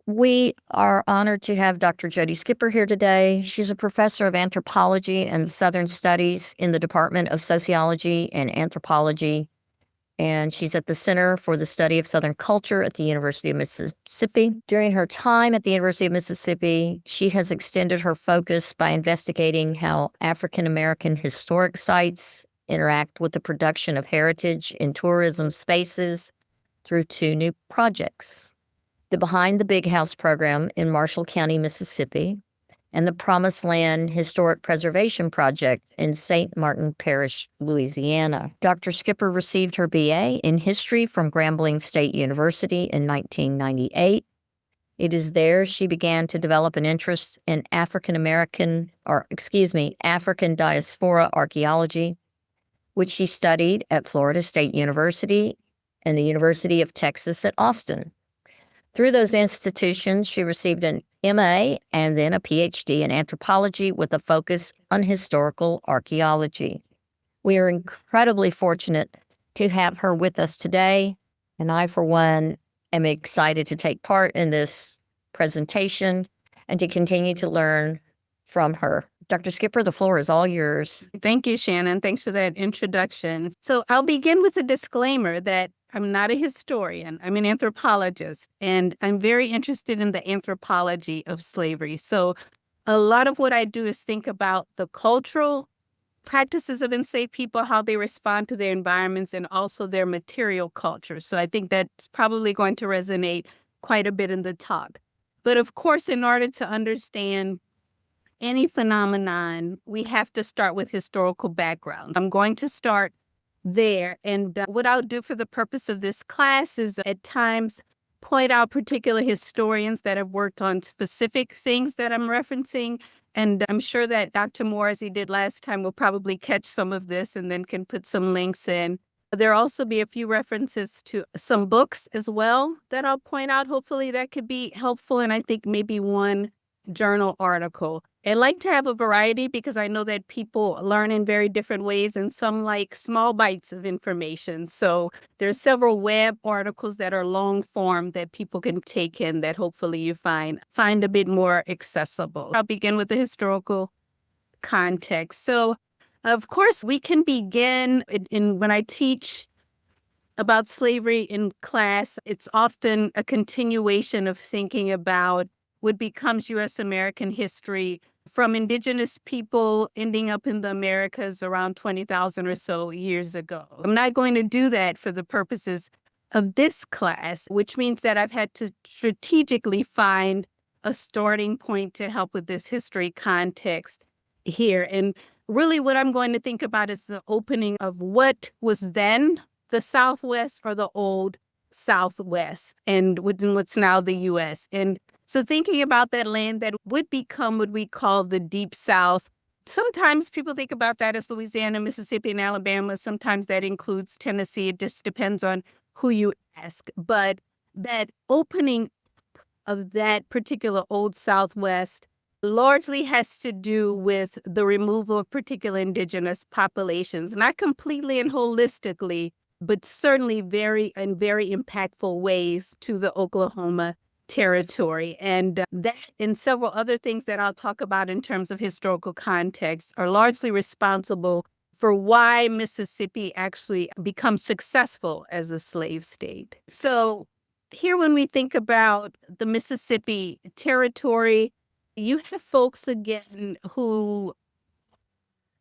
We are honored to have Dr. Jodi Skipper here today. She's a professor of anthropology and Southern Studies in the Department of Sociology and Anthropology, and she's at the Center for the Study of Southern Culture at the University of Mississippi. During her time at the University of Mississippi, she has extended her focus by investigating how African American historic sites interact with the production of heritage in tourism spaces through two new projects: the Behind the Big House program in Marshall County, Mississippi, and the Promised Land Historic Preservation Project in St. Martin Parish, Louisiana. Dr. Skipper received her BA in history from Grambling State University in 1998. It is there she began to develop an interest in African diaspora archaeology, which she studied at Florida State University and the University of Texas at Austin. Through those institutions, she received an MA and then a PhD in anthropology with a focus on historical archaeology. We are incredibly fortunate to have her with us today, and I, for one, am excited to take part in this presentation and to continue to learn from her. Dr. Skipper, the floor is all yours. Thank you, Shannon. Thanks for that introduction. So I'll begin with a disclaimer that I'm not a historian. I'm an anthropologist, and I'm very interested in the anthropology of slavery. So a lot of what I do is think about the cultural practices of enslaved people, how they respond to their environments, and also their material culture. So I think that's probably going to resonate quite a bit in the talk. But of course, in order to understand any phenomenon, we have to start with historical background. I'm going to start there. And what I'll do for the purpose of this class is at times point out particular historians that have worked on specific things that I'm referencing. And I'm sure that Dr. Moore, as he did last time, will probably catch some of this and then can put some links in. There'll also be a few references to some books as well that I'll point out. Hopefully that could be helpful. And I think maybe one journal article. I like to have a variety because I know that people learn in very different ways, and some like small bites of information. So there's several web articles that are long form that people can take in that hopefully you find a bit more accessible. I'll begin with the historical context. So of course, we can begin when I teach about slavery in class, it's often a continuation of thinking about what becomes U.S. American history from indigenous people ending up in the Americas around 20,000 or so years ago. I'm not going to do that for the purposes of this class, which means that I've had to strategically find a starting point to help with this history context here. And really what I'm going to think about is the opening of what was then the Southwest or the old Southwest and what's now the U.S. And so thinking about that land that would become what we call the Deep South, sometimes people think about that as Louisiana, Mississippi, and Alabama. Sometimes that includes Tennessee. It just depends on who you ask. But that opening of that particular Old Southwest largely has to do with the removal of particular indigenous populations, not completely and holistically, but certainly very impactful ways to the Oklahoma territory. And that and several other things that I'll talk about in terms of historical context are largely responsible for why Mississippi actually becomes successful as a slave state. So here, when we think about the Mississippi territory, you have folks again who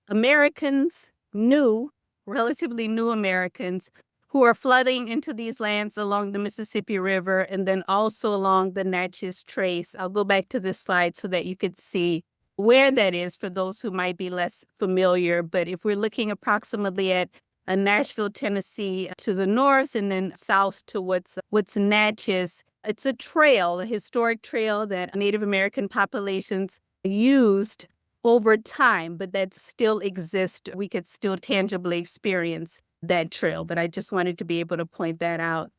Americans knew, relatively new Americans, who are flooding into these lands along the Mississippi River and then also along the Natchez Trace. I'll go back to this slide so that you could see where that is for those who might be less familiar. But if we're looking approximately at Nashville, Tennessee to the north and then south to what's Natchez, it's a trail, a historic trail that Native American populations used over time, but that still exists. We could still tangibly experience that trail, but I just wanted to be able to point that out.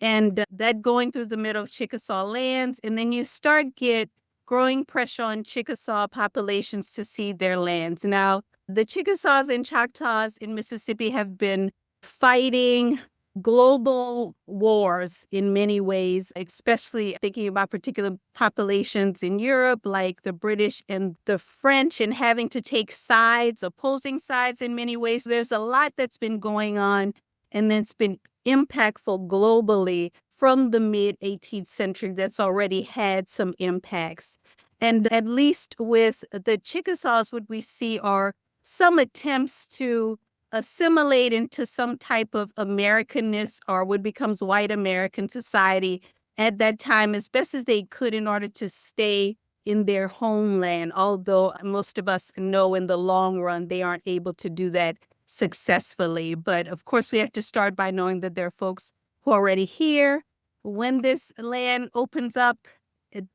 And that going through the middle of Chickasaw lands, and then you get growing pressure on Chickasaw populations to cede their lands. Now, the Chickasaws and Choctaws in Mississippi have been fighting global wars in many ways, especially thinking about particular populations in Europe, like the British and the French, and having to take sides, opposing sides in many ways. There's a lot that's been going on and that's been impactful globally from the mid-18th century that's already had some impacts. And at least with the Chickasaws, what we see are some attempts to assimilate into some type of Americanness or what becomes white American society at that time as best as they could in order to stay in their homeland, although most of us know in the long run they aren't able to do that successfully. But of course, we have to start by knowing that there are folks who are already here. When this land opens up,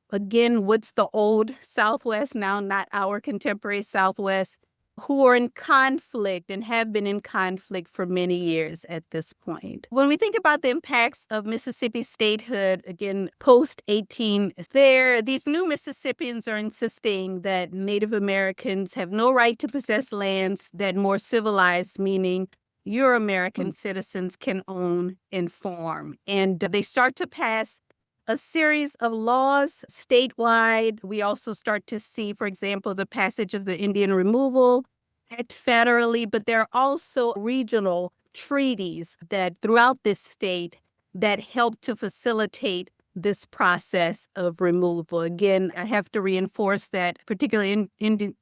again, what's the old Southwest now, not our contemporary Southwest, who are in conflict and have been in conflict for many years at this point. When we think about the impacts of Mississippi statehood, again, post-18, these new Mississippians are insisting that Native Americans have no right to possess lands that more civilized, meaning your American citizens, can own and farm. And they start to pass a series of laws statewide. We also start to see, for example, the passage of the Indian Removal Act federally, but there are also regional treaties that throughout this state that help to facilitate this process of removal. Again, I have to reinforce that particularly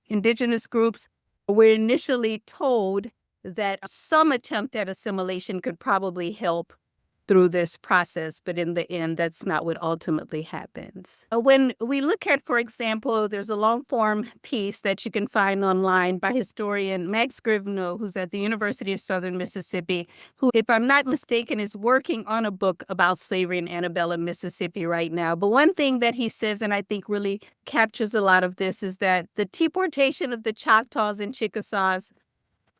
indigenous groups were initially told that some attempt at assimilation could probably help through this process, but in the end, that's not what ultimately happens. When we look at, for example, there's a long-form piece that you can find online by historian Max Scrivener, who's at the University of Southern Mississippi, who, if I'm not mistaken, is working on a book about slavery in Antebellum, Mississippi right now. But one thing that he says, and I think really captures a lot of this, is that the deportation of the Choctaws and Chickasaws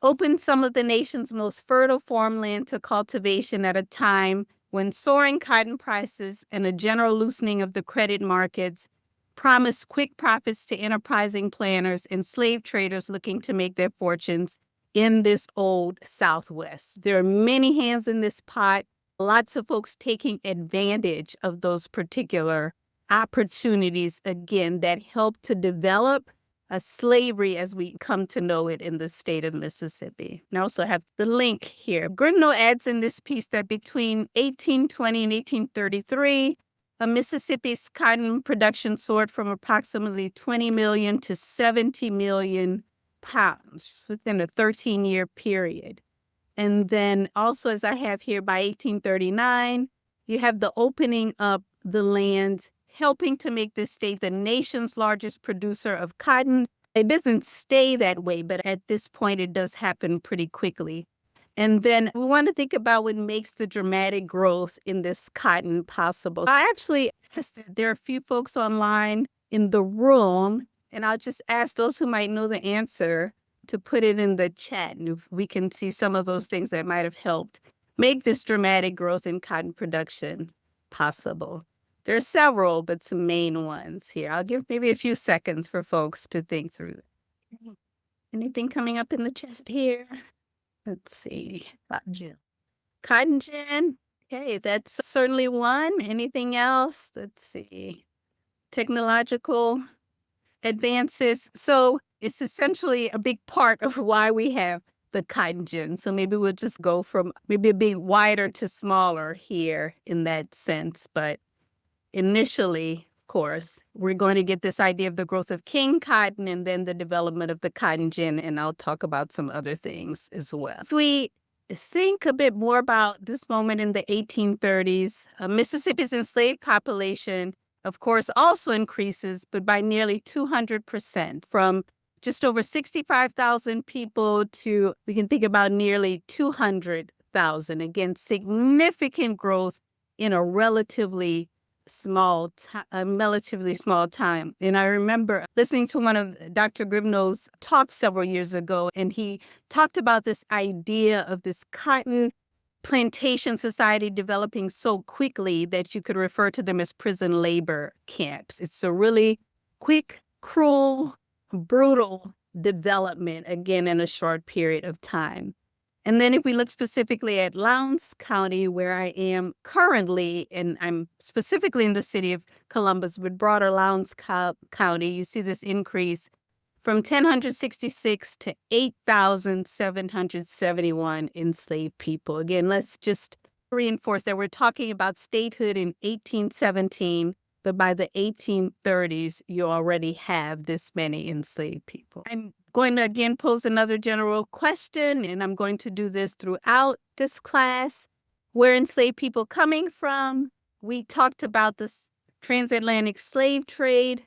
opened some of the nation's most fertile farmland to cultivation at a time when soaring cotton prices and a general loosening of the credit markets promised quick profits to enterprising planters and slave traders looking to make their fortunes in this old Southwest. There are many hands in this pot, lots of folks taking advantage of those particular opportunities, again, that help to develop slavery as we come to know it in the state of Mississippi. And I also have the link here. Scrivener adds in this piece that between 1820 and 1833, Mississippi's cotton production soared from approximately 20 million to 70 million pounds just within a 13-year period. And then also, as I have here, by 1839, you have the opening up the land, helping to make this state the nation's largest producer of cotton. It doesn't stay that way, but at this point, it does happen pretty quickly. And then we want to think about what makes the dramatic growth in this cotton possible. I actually tested, there are a few folks online in the room, and I'll just ask those who might know the answer to put it in the chat, and we can see some of those things that might have helped make this dramatic growth in cotton production possible. There are several, but some main ones here. I'll give maybe a few seconds for folks to think through it. Anything coming up in the chat here? Let's see. Cotton gin. Okay, that's certainly one. Anything else? Let's see. Technological advances. So it's essentially a big part of why we have the cotton gin. So maybe we'll just go from maybe a bit wider to smaller here in that sense. But initially, of course, we're going to get this idea of the growth of king cotton and then the development of the cotton gin. And I'll talk about some other things as well. If we think a bit more about this moment in the 1830s, Mississippi's enslaved population, of course, also increases, but by nearly 200%, from just over 65,000 people to, we can think about nearly 200,000. Again, significant growth in a relatively small time. And I remember listening to one of Dr. Gribnow's talks several years ago, and he talked about this idea of this cotton plantation society developing so quickly that you could refer to them as prison labor camps. It's a really quick, cruel, brutal development, again, in a short period of time. And then if we look specifically at Lowndes County, where I am currently, and I'm specifically in the city of Columbus, but broader Lowndes County, you see this increase from 1,066 to 8,771 enslaved people. Again, let's just reinforce that we're talking about statehood in 1817, but by the 1830s, you already have this many enslaved people. I'm going to again pose another general question, and I'm going to do this throughout this class. Where enslaved people coming from? We talked about the transatlantic slave trade.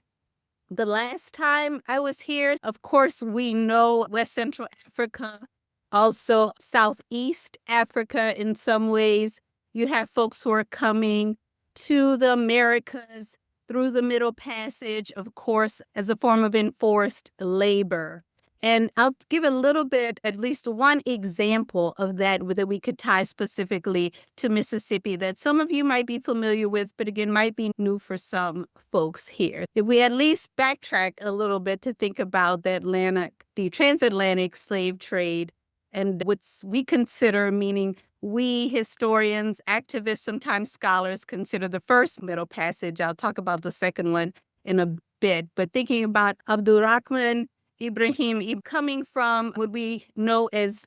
The last time I was here, of course, we know West Central Africa, also Southeast Africa in some ways. You have folks who are coming to the Americas through the Middle Passage, of course, as a form of enforced labor. And I'll give a little bit, at least one example of that we could tie specifically to Mississippi that some of you might be familiar with, but again, might be new for some folks here. If we at least backtrack a little bit to think about the transatlantic slave trade and what we consider, meaning we historians, activists, sometimes scholars consider the first Middle Passage. I'll talk about the second one in a bit, but thinking about Abdurrahman Ibrahim coming from what we know as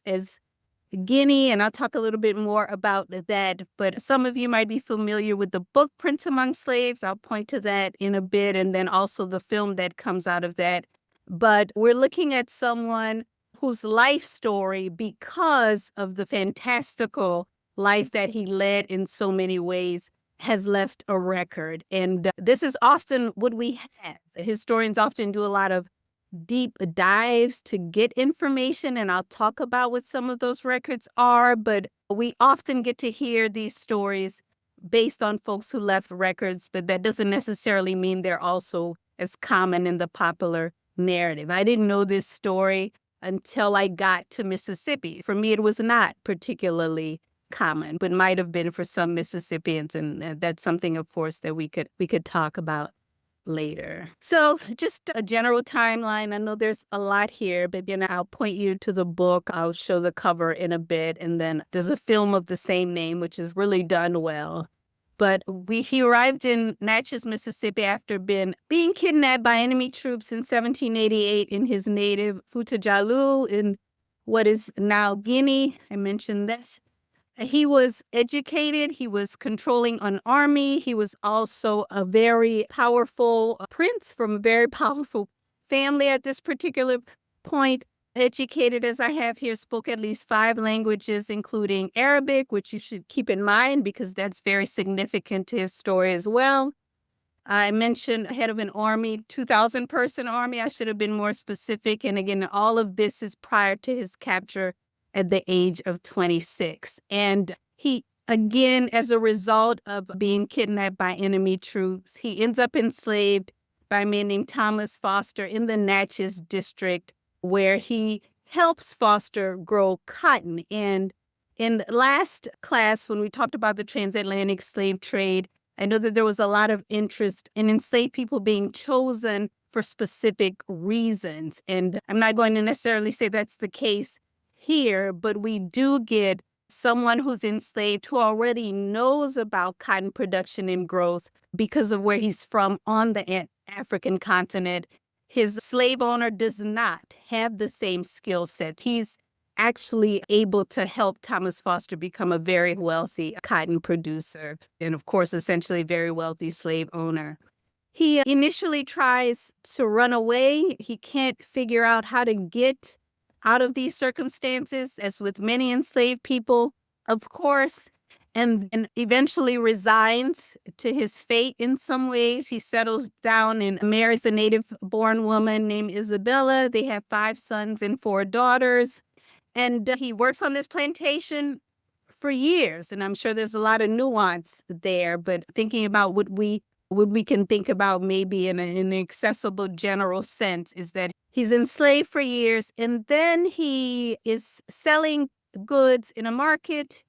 Guinea, and I'll talk a little bit more about that. But some of you might be familiar with the book Prince Among Slaves. I'll point to that in a bit, and then also the film that comes out of that. But we're looking at someone whose life story, because of the fantastical life that he led in so many ways, has left a record. And this is often what we have. Historians often do a lot of deep dives to get information, and I'll talk about what some of those records are, but we often get to hear these stories based on folks who left records, but that doesn't necessarily mean they're also as common in the popular narrative. I didn't know this story until I got to Mississippi. For me, it was not particularly common, but might have been for some Mississippians, and that's something, of course, that we could talk about later. So just a general timeline. I know there's a lot here, but I'll point you to the book. I'll show the cover in a bit. And then there's a film of the same name, which is really done well. But he arrived in Natchez, Mississippi after being kidnapped by enemy troops in 1788 in his native Futajalul in what is now Guinea. I mentioned this. He was educated. He was controlling an army. He was also a very powerful prince from a very powerful family at this particular point. Educated, as I have here, spoke at least 5 languages, including Arabic, which you should keep in mind because that's very significant to his story as well. I mentioned head of an army, 2,000-person army. I should have been more specific. And again, all of this is prior to his capture at the age of 26. And he, again, as a result of being kidnapped by enemy troops, he ends up enslaved by a man named Thomas Foster in the Natchez district, where he helps Foster grow cotton. And in last class, when we talked about the transatlantic slave trade, I know that there was a lot of interest in enslaved people being chosen for specific reasons. And I'm not going to necessarily say that's the case here, but we do get someone who's enslaved who already knows about cotton production and growth because of where he's from on the African continent. His slave owner does not have the same skill set. He's actually able to help Thomas Foster become a very wealthy cotton producer and, of course, essentially very wealthy slave owner. He initially tries to run away. He can't figure out how to get out of these circumstances, as with many enslaved people, of course, and eventually resigns to his fate in some ways. He settles down and marries a native-born woman named Isabella. They have 5 sons and 4 daughters. And he works on this plantation for years. And I'm sure there's a lot of nuance there, but thinking about what we can think about maybe in an accessible general sense is that he's enslaved for years, and then he is selling goods in a market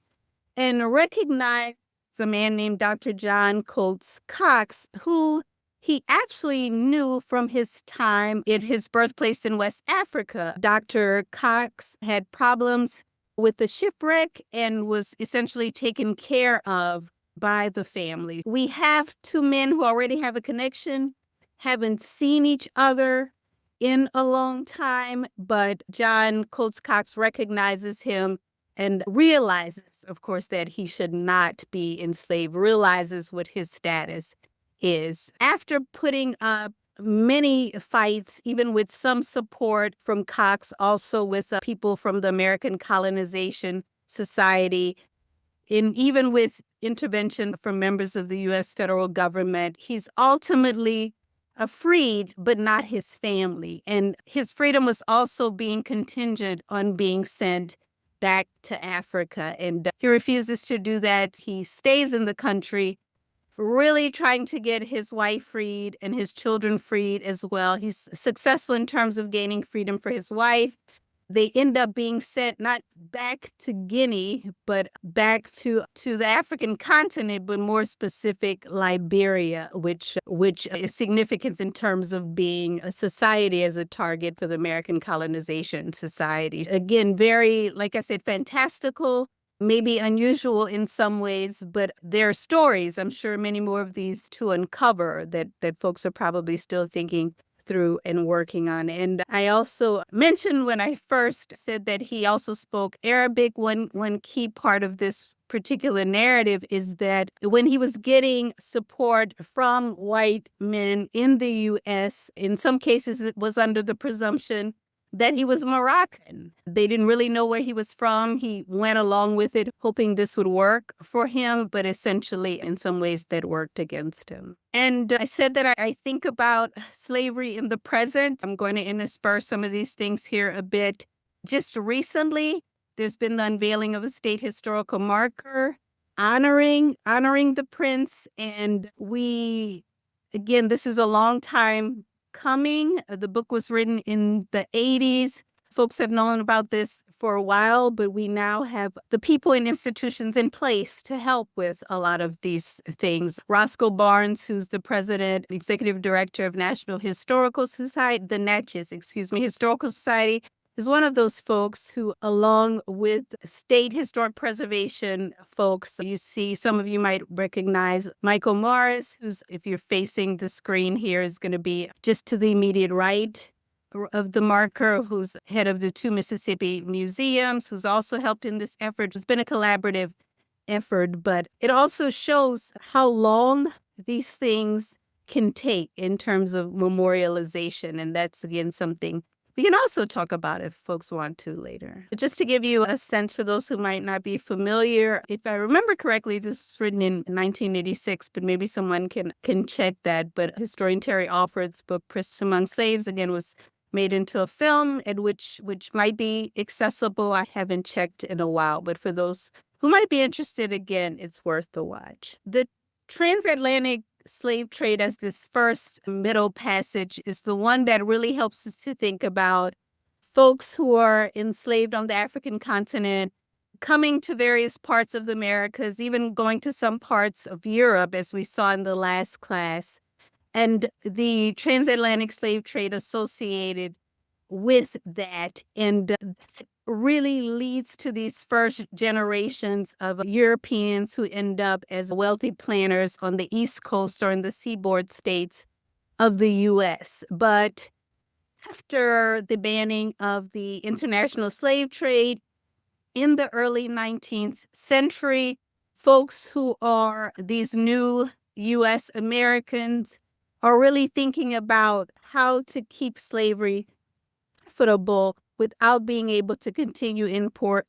and recognized a man named Dr. John Coates Cox, who he actually knew from his time in his birthplace in West Africa. Dr. Cox had problems with the shipwreck and was essentially taken care of by the family. We have two men who already have a connection, haven't seen each other in a long time, but John Coates Cox recognizes him and realizes, of course, that he should not be enslaved, realizes what his status is. After putting up many fights, even with some support from Cox, also with people from the American Colonization Society, and even with intervention from members of the U.S. federal government, he's ultimately freed, but not his family. And his freedom was also being contingent on being sent back to Africa. And he refuses to do that. He stays in the country, really trying to get his wife freed and his children freed as well. He's successful in terms of gaining freedom for his wife. They end up being sent not back to Guinea, but back to the African continent, but more specific Liberia, which is significant in terms of being a society as a target for the American Colonization Society. Again, very, like I said, fantastical, maybe unusual in some ways, but there are stories, I'm sure many more of these to uncover that folks are probably still thinking through and working on. And I also mentioned when I first said that he also spoke Arabic. One key part of this particular narrative is that when he was getting support from white men in the U.S., in some cases it was under the presumption that he was Moroccan. They didn't really know where he was from. He went along with it, hoping this would work for him, but essentially, in some ways, that worked against him. And I said that I think about slavery in the present. I'm going to intersperse some of these things here a bit. Just recently, there's been the unveiling of a state historical marker honoring the prince. And again, this is a long time coming. The book was written in the 80s. Folks have known about this for a while, but we now have the people and institutions in place to help with a lot of these things. Roscoe Barnes, who's the president, executive director of National Historical Society, the Natchez, Historical Society, is one of those folks who, along with state historic preservation folks, you see, some of you might recognize Michael Morris, who's, if you're facing the screen here, is going to be just to the immediate right of the marker, who's head of the two Mississippi museums, who's also helped in this effort. It's been a collaborative effort, but it also shows how long these things can take in terms of memorialization. And that's, again, something we can also talk about if folks want to later. But just to give you a sense for those who might not be familiar, if I remember correctly, this was written in 1986, but maybe someone can check that. But historian Terry Alford's book, Prince Among Slaves, again, was made into a film, and which might be accessible. I haven't checked in a while, but for those who might be interested, again, it's worth the watch. The transatlantic slave trade as this first middle passage is the one that really helps us to think about folks who are enslaved on the African continent, coming to various parts of the Americas, even going to some parts of Europe, as we saw in the last class, and the transatlantic slave trade associated with that. And really leads to these first generations of Europeans who end up as wealthy planters on the East Coast or in the seaboard states of the U.S. But after the banning of the international slave trade in the early 19th century, folks who are these new U.S. Americans are really thinking about how to keep slavery profitable without being able to continue import,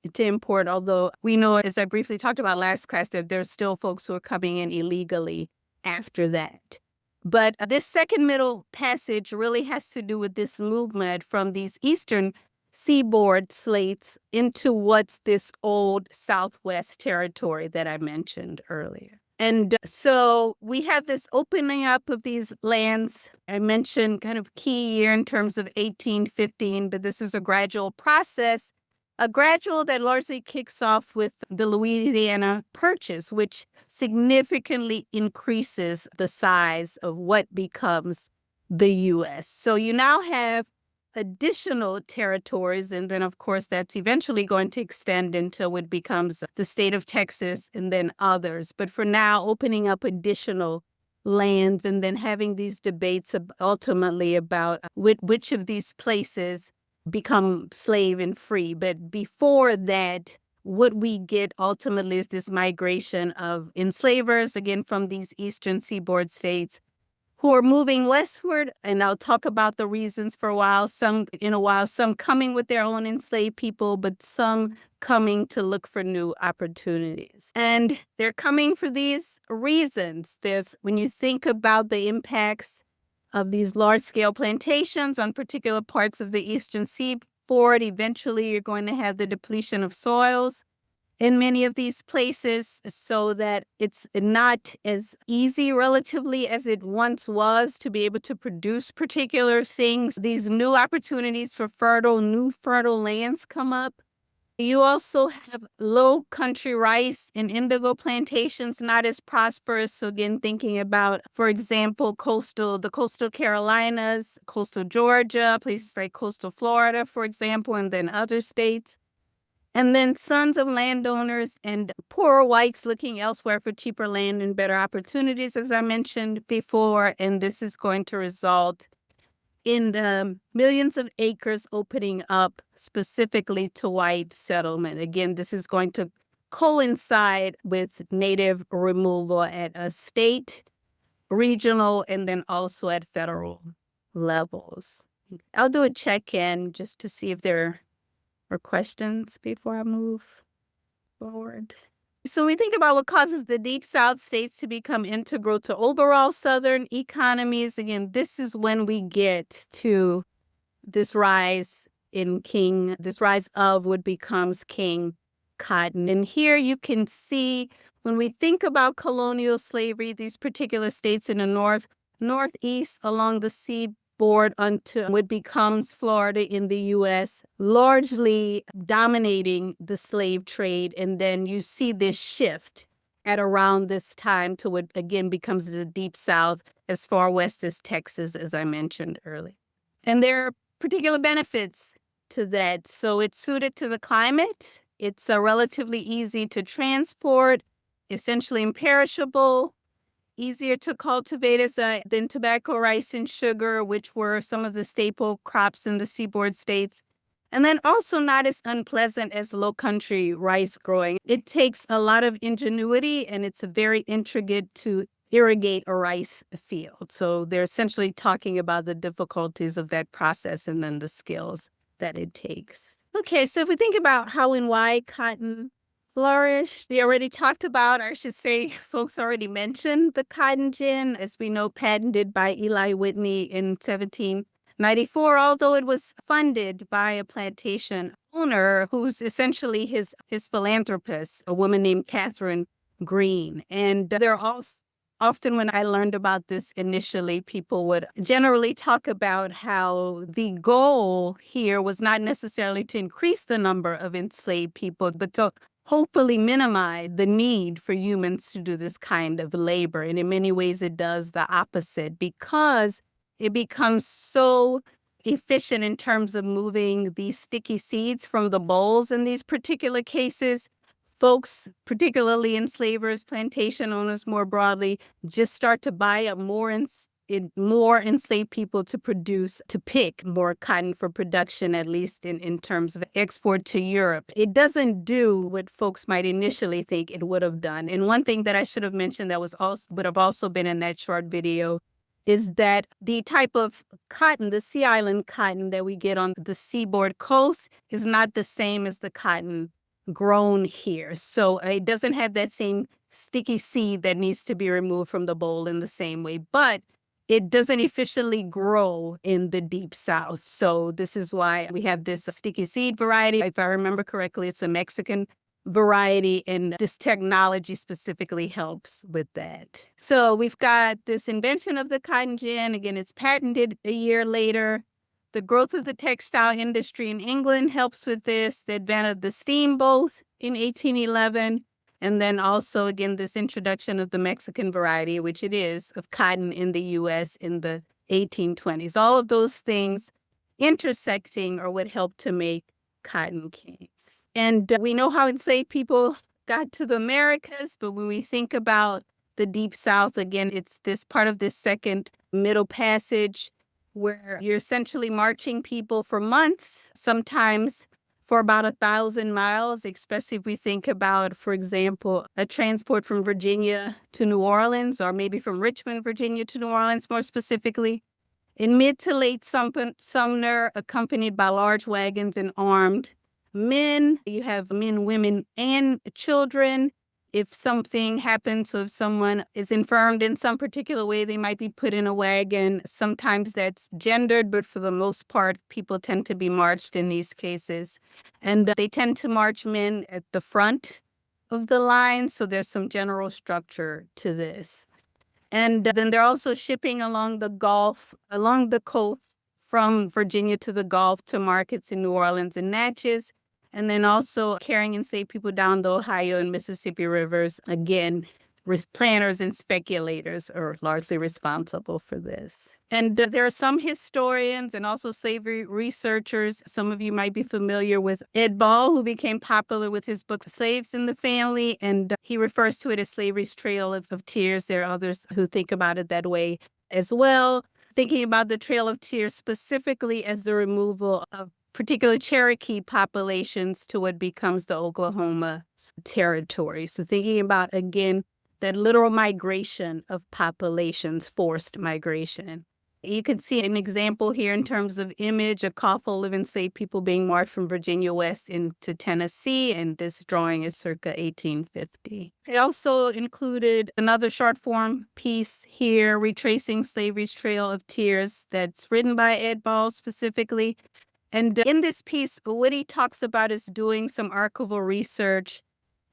although we know, as I briefly talked about last class, that there's still folks who are coming in illegally after that. But this second middle passage really has to do with this movement from these eastern seaboard slates into what's this old Southwest territory that I mentioned earlier. And so we have this opening up of these lands. I mentioned kind of key year in terms of 1815, but this is a gradual process, a gradual that largely kicks off with the Louisiana Purchase, which significantly increases the size of what becomes the U.S. So you now have additional territories. And then, of course, that's eventually going to extend until it becomes the state of Texas and then others. But for now, opening up additional lands and then having these debates ultimately about which of these places become slave and free. But before that, what we get ultimately is this migration of enslavers, again, from these eastern seaboard states who are moving westward. And I'll talk about the reasons for a while, some coming with their own enslaved people, but some coming to look for new opportunities. And they're coming for these reasons. When you think about the impacts of these large-scale plantations on particular parts of the eastern seaboard, eventually you're going to have the depletion of soils in many of these places, so that it's not as easy relatively as it once was to be able to produce particular things. These new opportunities for new fertile lands come up. You also have low country rice and indigo plantations, not as prosperous. So again, thinking about, for example, the coastal Carolinas, coastal Georgia, places like coastal Florida, for example, and then other states. And then sons of landowners and poorer whites looking elsewhere for cheaper land and better opportunities, as I mentioned before. And this is going to result in the millions of acres opening up specifically to white settlement. Again, this is going to coincide with native removal at a state, regional, and then also at federal levels. I'll do a check-in just to see if there or questions before I move forward. So we think about what causes the Deep South states to become integral to overall Southern economies. Again, this is when we get to this rise of what becomes King Cotton. And here you can see, when we think about colonial slavery, these particular states in the northeast along the seaboard onto what becomes Florida in the U.S., largely dominating the slave trade. And then you see this shift at around this time to what, again, becomes the Deep South, as far west as Texas, as I mentioned earlier. And there are particular benefits to that. So it's suited to the climate. It's relatively easy to transport, essentially imperishable, easier to cultivate than tobacco, rice, and sugar, which were some of the staple crops in the seaboard states. And then also not as unpleasant as low country rice growing. It takes a lot of ingenuity, and it's very intricate to irrigate a rice field. So they're essentially talking about the difficulties of that process and then the skills that it takes. Okay, so if we think about how and why cotton flourished, we already talked about, or I should say, folks already mentioned the cotton gin, as we know, patented by Eli Whitney in 1794, although it was funded by a plantation owner who's essentially his philanthropist, a woman named Catherine Green. And there are also often, when I learned about this initially, people would generally talk about how the goal here was not necessarily to increase the number of enslaved people, but to hopefully minimize the need for humans to do this kind of labor. And in many ways, it does the opposite, because it becomes so efficient in terms of moving these sticky seeds from the bowls in these particular cases. Folks, particularly enslavers, plantation owners more broadly, just start to buy up more enslaved people to pick more cotton for production, at least in terms of export to Europe. It doesn't do what folks might initially think it would have done. And one thing that I should have mentioned that would have also been in that short video is that the type of cotton, the Sea Island cotton that we get on the seaboard coast, is not the same as the cotton grown here. So it doesn't have that same sticky seed that needs to be removed from the bowl in the same way, but it doesn't efficiently grow in the Deep South. So this is why we have this sticky seed variety. If I remember correctly, it's a Mexican variety, and this technology specifically helps with that. So we've got this invention of the cotton gin. Again, it's patented a year later. The growth of the textile industry in England helps with this, the advent of the steamboat in 1811, and then also, again, this introduction of the Mexican variety, which it is, of cotton in the U.S. in the 1820s. All of those things intersecting or what helped to make cotton candy. And we know how enslaved people got to the Americas, but when we think about the Deep South, again, it's this part of this second Middle Passage where you're essentially marching people for months, sometimes for about 1,000 miles, especially if we think about, for example, a transport from Virginia to New Orleans, or maybe from Richmond, Virginia to New Orleans, more specifically. In mid to late Sumner, accompanied by large wagons and armed men, you have men, women, and children. If something happens, so if someone is infirmed in some particular way, they might be put in a wagon. Sometimes that's gendered, but for the most part, people tend to be marched in these cases. And they tend to march men at the front of the line, so there's some general structure to this. And then they're also shipping along the coast from Virginia to the Gulf to markets in New Orleans and Natchez. And then also carrying enslaved people down the Ohio and Mississippi rivers. Again, planners and speculators are largely responsible for this. And there are some historians and also slavery researchers. Some of you might be familiar with Ed Ball, who became popular with his book, Slaves in the Family. And he refers to it as Slavery's Trail of Tears. There are others who think about it that way as well. Thinking about the Trail of Tears specifically as the removal of particular Cherokee populations to what becomes the Oklahoma Territory. So thinking about, again, that literal migration of populations, forced migration. You can see an example here in terms of image, a coffle of enslaved people being marched from Virginia west into Tennessee, and this drawing is circa 1850. I also included another short form piece here, retracing slavery's trail of tears, that's written by Ed Ball specifically. And in this piece, what he talks about is doing some archival research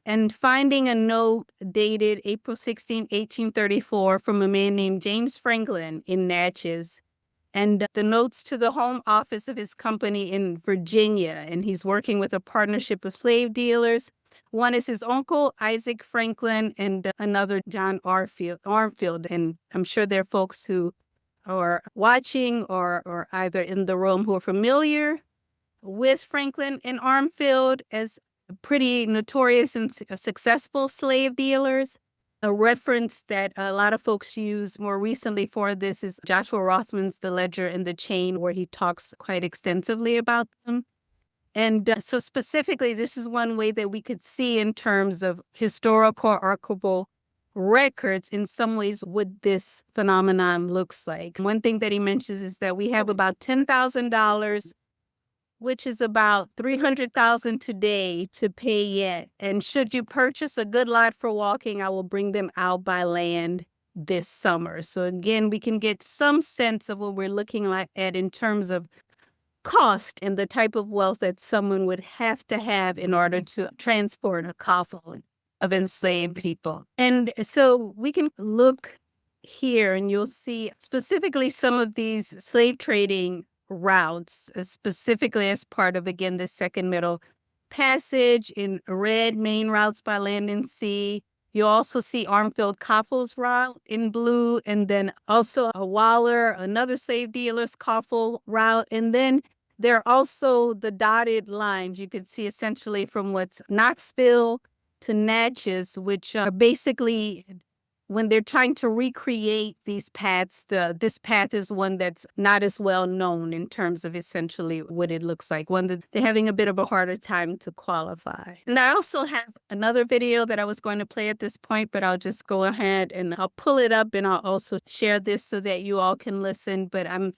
and finding a note dated April 16, 1834 from a man named James Franklin in Natchez, and the notes to the home office of his company in Virginia. And he's working with a partnership of slave dealers. One is his uncle, Isaac Franklin, and another, John Armfield. And I'm sure there are folks who are watching or either in the room who are familiar with Franklin and Armfield as pretty notorious and successful slave dealers. A reference that a lot of folks use more recently for this is Joshua Rothman's The Ledger and the Chain, where he talks quite extensively about them. And so specifically, this is one way that we could see in terms of historical archival records, in some ways, what this phenomenon looks like. One thing that he mentions is that we have about $10,000, which is about $300,000 today to pay yet. And should you purchase a good lot for walking, I will bring them out by land this summer. So again, we can get some sense of what we're looking at in terms of cost and the type of wealth that someone would have to have in order to transport a coffle of enslaved people. And so we can look here and you'll see specifically some of these slave trading routes, specifically as part of, again, the second Middle Passage. In red, main routes by land and sea. You also see Armfield Coffle's route in blue, and then also a Waller, another slave dealer's coffle route. And then there are also the dotted lines you could see essentially from what's Knoxville to Natchez, which are basically, when they're trying to recreate these paths, this path is one that's not as well known in terms of essentially what it looks like, one that they're having a bit of a harder time to qualify. And I also have another video that I was going to play at this point, but I'll just go ahead and I'll pull it up and I'll also share this so that you all can listen. But I'm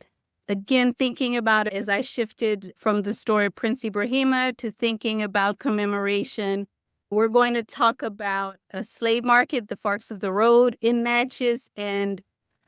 again thinking about it as I shifted from the story of Prince Ibrahima to thinking about commemoration. We're going to talk about a slave market, the Forks of the Road in Natchez, and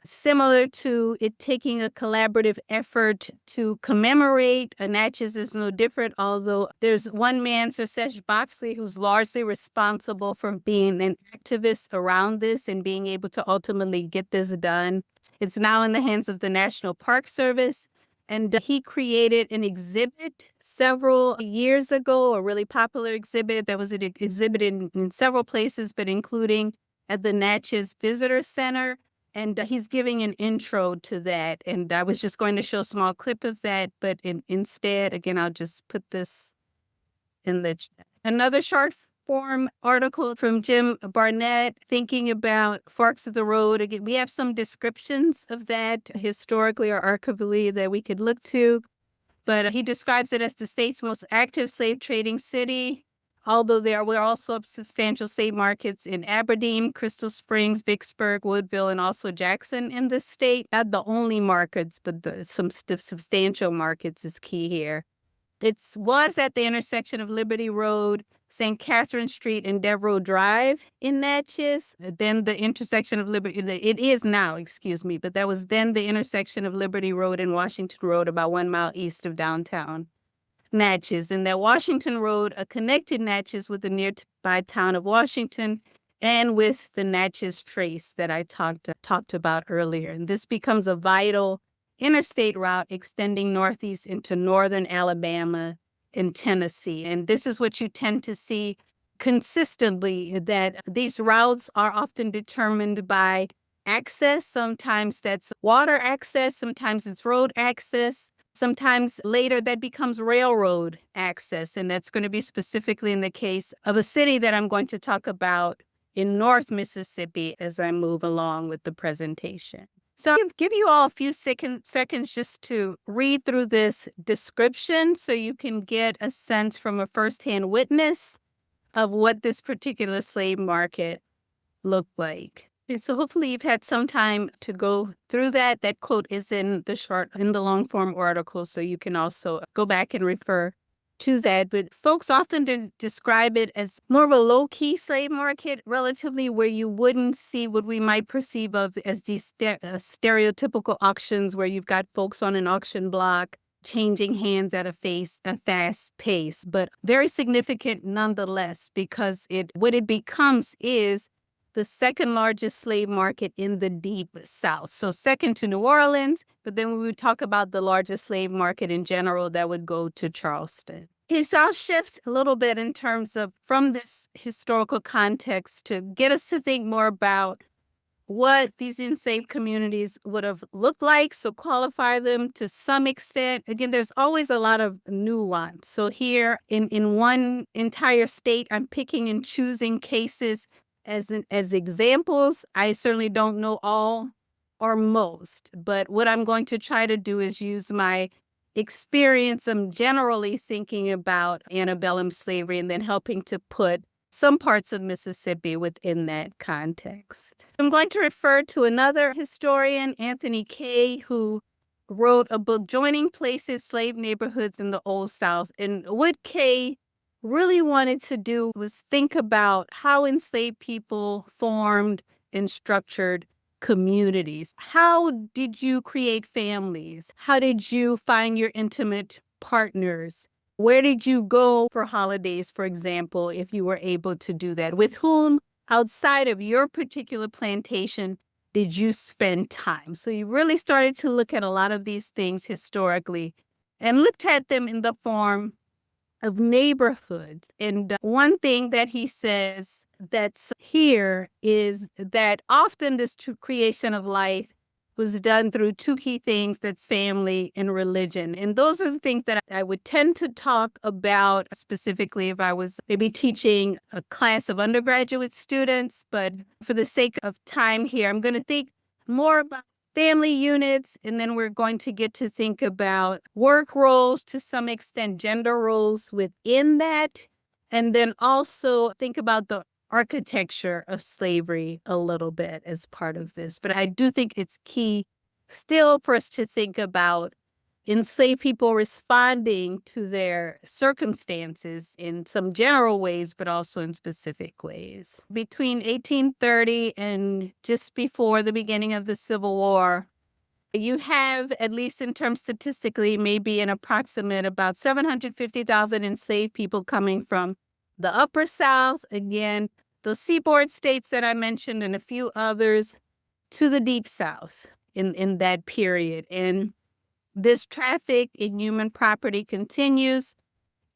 similar to it taking a collaborative effort to commemorate, Natchez is no different, although there's one man, Sir Sesh Boxley, who's largely responsible for being an activist around this and being able to ultimately get this done. It's now in the hands of the National Park Service. And he created an exhibit several years ago, a really popular exhibit that was exhibited in several places, but including at the Natchez Visitor Center. And he's giving an intro to that. And I was just going to show a small clip of that, but instead, again, I'll just put this in the chat. Another short form article from Jim Barnett thinking about forks of the road. Again, we have some descriptions of that historically or archivally that we could look to, but he describes it as the state's most active slave trading city, although there were also substantial slave markets in Aberdeen, Crystal Springs, Vicksburg, Woodville, and also Jackson in the state. Not the only markets, but some substantial markets is key here. It was at the intersection of Liberty Road, St. Catherine Street, and Devereaux Drive in Natchez. Then the intersection of Liberty, it is now, excuse me, but that was then the intersection of Liberty Road and Washington Road, about 1 mile east of downtown Natchez. And that Washington Road connected Natchez with the nearby town of Washington and with the Natchez Trace that I talked about earlier. And this becomes a vital interstate route extending northeast into northern Alabama and Tennessee. And this is what you tend to see consistently, that these routes are often determined by access. Sometimes that's water access, sometimes it's road access, sometimes later that becomes railroad access. And that's going to be specifically in the case of a city that I'm going to talk about in North Mississippi as I move along with the presentation. So I'll give you all a few seconds just to read through this description so you can get a sense from a firsthand witness of what this particular slave market looked like. And so hopefully you've had some time to go through that. That quote is in the long form article, so you can also go back and refer to that. But folks often describe it as more of a low-key slave market, relatively, where you wouldn't see what we might perceive of as these stereotypical auctions where you've got folks on an auction block changing hands at a fast pace, but very significant nonetheless, because what it becomes is the second largest slave market in the Deep South. So second to New Orleans, but then when we talk about the largest slave market in general, that would go to Charleston. Okay, so I'll shift a little bit in terms of from this historical context to get us to think more about what these enslaved communities would have looked like, so qualify them to some extent. Again, there's always a lot of nuance. So here in one entire state, I'm picking and choosing cases as examples. I certainly don't know all or most, but what I'm going to try to do is use my experience. I'm generally thinking about antebellum slavery and then helping to put some parts of Mississippi within that context. I'm going to refer to another historian, Anthony Kay, who wrote a book, Joining Places, Slave Neighborhoods in the Old South. And what Kay really wanted to do was think about how enslaved people formed and structured communities. How did you create families? How did you find your intimate partners? Where did you go for holidays, for example, if you were able to do that? With whom outside of your particular plantation did you spend time? So you really started to look at a lot of these things historically and looked at them in the form of neighborhoods. And one thing that he says that's here is that often this creation of life was done through two key things, that's family and religion. And those are the things that I would tend to talk about specifically if I was maybe teaching a class of undergraduate students. But for the sake of time here, I'm going to think more about family units, and then we're going to get to think about work roles, to some extent gender roles within that, and then also think about the architecture of slavery a little bit as part of this. But I do think it's key still for us to think about enslaved people responding to their circumstances in some general ways, but also in specific ways. Between 1830 and just before the beginning of the Civil War, you have, at least in terms statistically, maybe an approximate about 750,000 enslaved people coming from the Upper South, again, those seaboard states that I mentioned and a few others, to the Deep South in that period. And this traffic in human property continues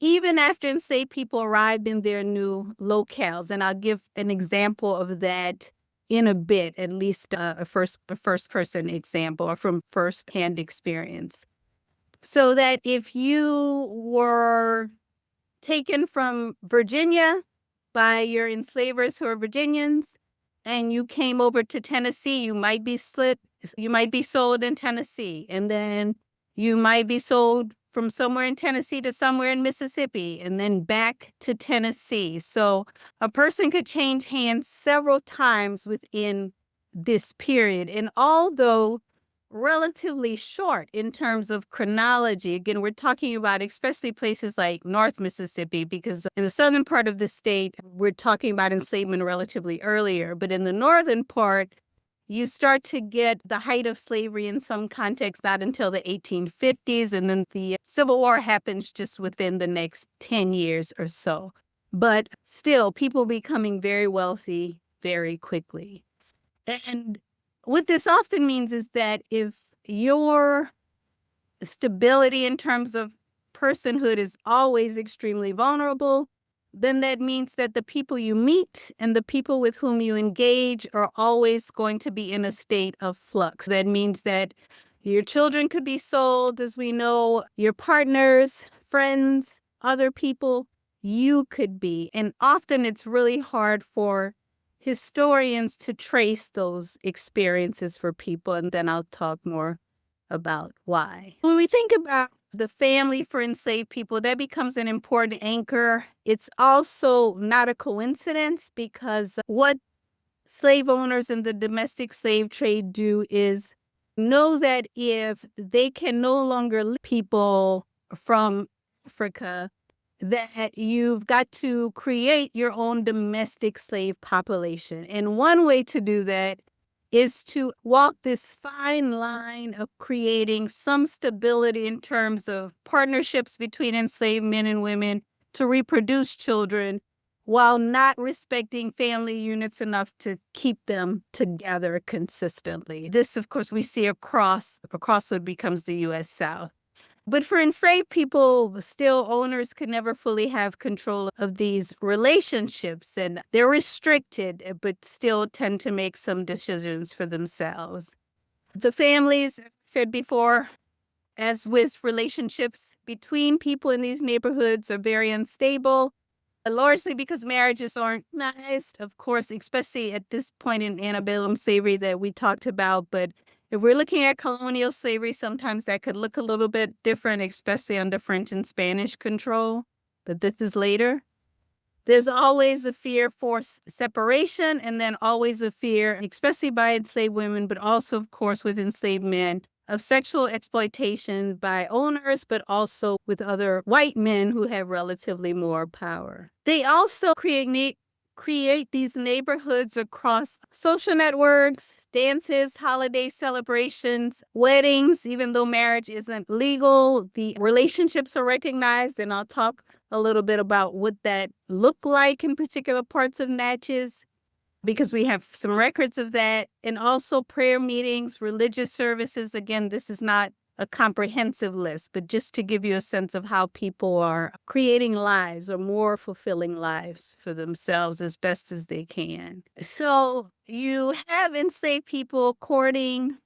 even after enslaved people arrived in their new locales. And I'll give an example of that in a bit, at least a first person example or from first-hand experience. So that if you were taken from Virginia by your enslavers who are Virginians, and you came over to Tennessee, you might be sold in Tennessee, and then you might be sold from somewhere in Tennessee to somewhere in Mississippi, and then back to Tennessee. So a person could change hands several times within this period. And although relatively short in terms of chronology. Again, we're talking about especially places like North Mississippi, because in the southern part of the state, we're talking about enslavement relatively earlier. But in the northern part, you start to get the height of slavery in some contexts not until the 1850s, and then the Civil War happens just within the next 10 years or so. But still, people becoming very wealthy very quickly. And what this often means is that if your stability in terms of personhood is always extremely vulnerable, then that means that the people you meet and the people with whom you engage are always going to be in a state of flux. That means that your children could be sold, as we know, your partners, friends, other people, you could be. And often it's really hard for historians to trace those experiences for people, and then I'll talk more about why. When we think about the family for enslaved people, that becomes an important anchor. It's also not a coincidence, because what slave owners in the domestic slave trade do is know that if they can no longer live people from Africa, that you've got to create your own domestic slave population. And one way to do that is to walk this fine line of creating some stability in terms of partnerships between enslaved men and women to reproduce children, while not respecting family units enough to keep them together consistently. This, of course, we see across what becomes the U.S. South. But for enslaved people, still owners could never fully have control of these relationships, and they're restricted, but still tend to make some decisions for themselves. The families, said before, as with relationships between people in these neighborhoods, are very unstable, largely because marriages aren't organized, of course, especially at this point in antebellum slavery that we talked about. But if we're looking at colonial slavery, sometimes that could look a little bit different, especially under French and Spanish control. But this is later. There's always a fear for separation, and then always a fear, especially by enslaved women, but also, of course, with enslaved men, of sexual exploitation by owners, but also with other white men who have relatively more power. They also create these neighborhoods across social networks, dances, holiday celebrations, weddings. Even though marriage isn't legal, the relationships are recognized, and I'll talk a little bit about what that looked like in particular parts of Natchez, because we have some records of that. And also prayer meetings, religious services. Again, this is not a comprehensive list, but just to give you a sense of how people are creating lives, or more fulfilling lives for themselves as best as they can. So you have enslaved people courting,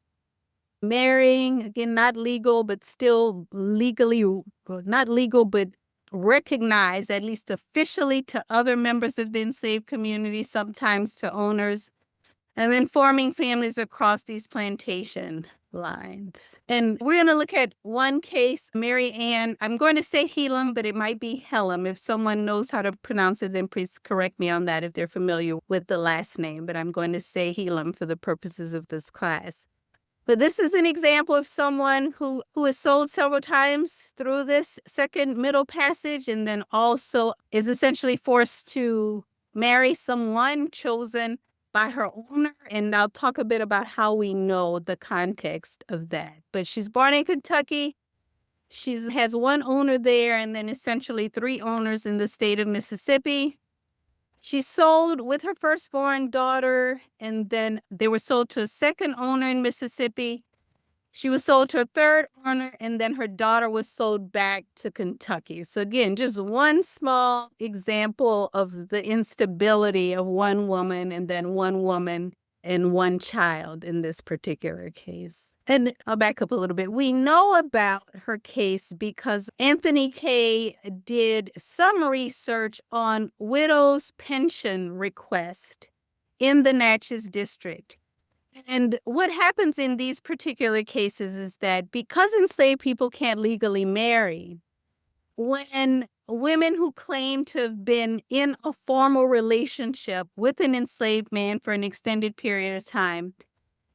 marrying, again, not legal, but still legally, not legal, but recognized, at least officially, to other members of the enslaved community, sometimes to owners, and then forming families across these plantation lines. And we're going to look at one case, Mary Ann. I'm going to say Helam, but it might be Helem. If someone knows how to pronounce it, then please correct me on that if they're familiar with the last name. But I'm going to say Helam for the purposes of this class. But this is an example of someone who is sold several times through this second Middle Passage, and then also is essentially forced to marry someone chosen by her owner. And I'll talk a bit about how we know the context of that. But she's born in Kentucky. She has one owner there, and then essentially three owners in the state of Mississippi. She's sold with her firstborn daughter, and then they were sold to a second owner in Mississippi. She was sold to a third owner, and then her daughter was sold back to Kentucky. So again, just one small example of the instability of one woman, and then one woman and one child in this particular case. And I'll back up a little bit. We know about her case because Anthony Kay did some research on widows' pension request in the Natchez district. And what happens in these particular cases is that because enslaved people can't legally marry, when women who claim to have been in a formal relationship with an enslaved man for an extended period of time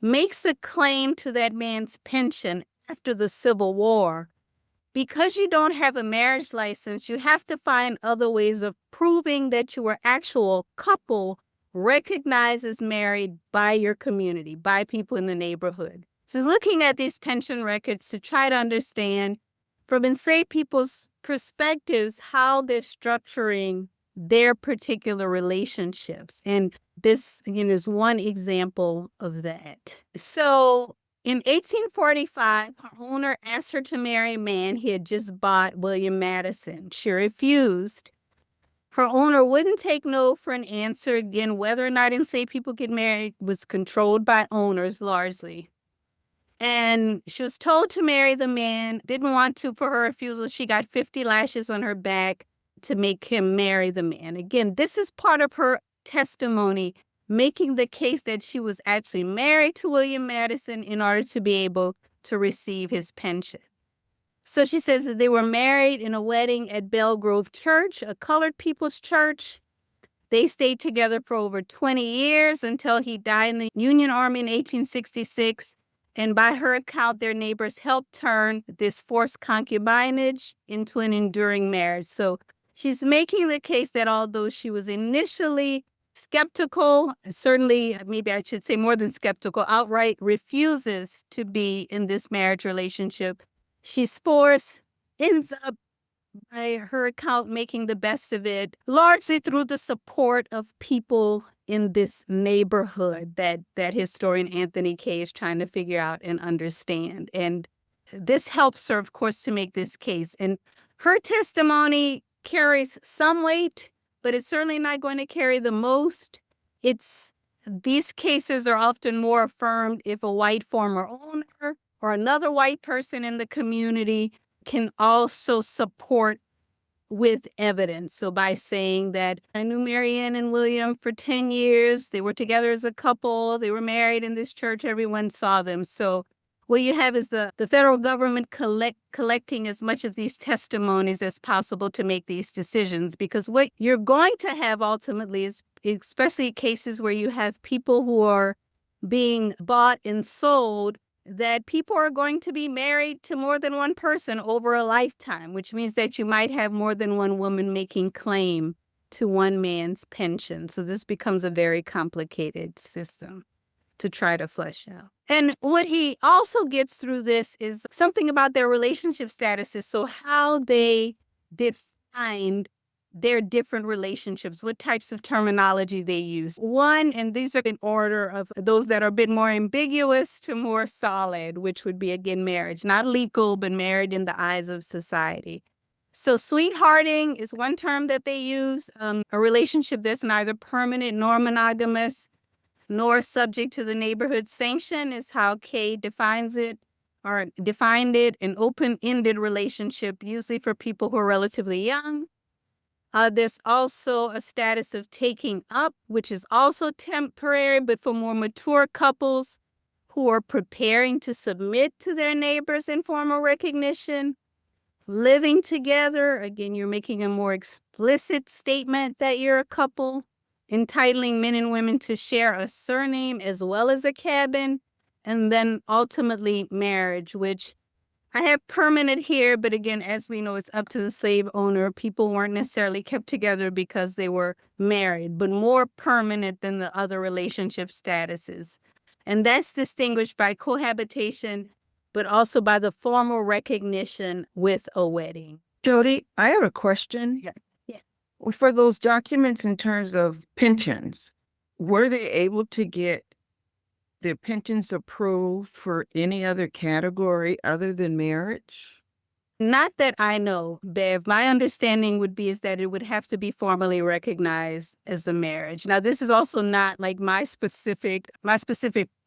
makes a claim to that man's pension after the Civil War, because you don't have a marriage license, you have to find other ways of proving that you were actual couple recognized as married by your community, by people in the neighborhood. So looking at these pension records to try to understand from enslaved people's perspectives how they're structuring their particular relationships. And this, is one example of that. So in 1845, her owner asked her to marry a man he had just bought, William Madison. She refused. Her owner wouldn't take no for an answer. Again, whether or not enslaved people get married was controlled by owners largely. And she was told to marry the man, didn't want to for her refusal. She got 50 lashes on her back to make him marry the man. Again, this is part of her testimony, making the case that she was actually married to William Madison in order to be able to receive his pension. So she says that they were married in a wedding at Belle Grove Church, a colored people's church. They stayed together for over 20 years until he died in the Union Army in 1866. And by her account, their neighbors helped turn this forced concubinage into an enduring marriage. So she's making the case that although she was initially skeptical, certainly, maybe I should say more than skeptical, outright refuses to be in this marriage relationship, she's forced, ends up, by her account, making the best of it, largely through the support of people in this neighborhood that historian Anthony Kay is trying to figure out and understand. And this helps her, of course, to make this case. And her testimony carries some weight, but it's certainly not going to carry the most. These cases are often more affirmed if a white former owner or another white person in the community can also support with evidence. So by saying that I knew Marianne and William for 10 years, they were together as a couple, they were married in this church, everyone saw them. So what you have is the federal government collecting as much of these testimonies as possible to make these decisions, because what you're going to have ultimately is, especially cases where you have people who are being bought and sold, that people are going to be married to more than one person over a lifetime, which means that you might have more than one woman making claim to one man's pension. So this becomes a very complicated system to try to flesh out. And what he also gets through this is something about their relationship statuses. So how they defined their different relationships, what types of terminology they use. One, and these are in order of those that are a bit more ambiguous to more solid, which would be, again, marriage, not legal, but married in the eyes of society. So sweethearting is one term that they use, a relationship that's neither permanent nor monogamous, nor subject to the neighborhood sanction is how Kay defines it, or defined it, an open-ended relationship, usually for people who are relatively young. There's also a status of taking up, which is also temporary, but for more mature couples who are preparing to submit to their neighbors in formal recognition. Living together, again, you're making a more explicit statement that you're a couple, entitling men and women to share a surname as well as a cabin, and then ultimately marriage, which I have permanent here, but again, as we know, it's up to the slave owner. People weren't necessarily kept together because they were married, but more permanent than the other relationship statuses. And that's distinguished by cohabitation, but also by the formal recognition with a wedding. Jodi, I have a question. Yeah. For those documents in terms of pensions, were they able to get their pensions approved for any other category other than marriage? Not that I know, Bev. My understanding would be is that it would have to be formally recognized as a marriage. Now, this is also not like my specific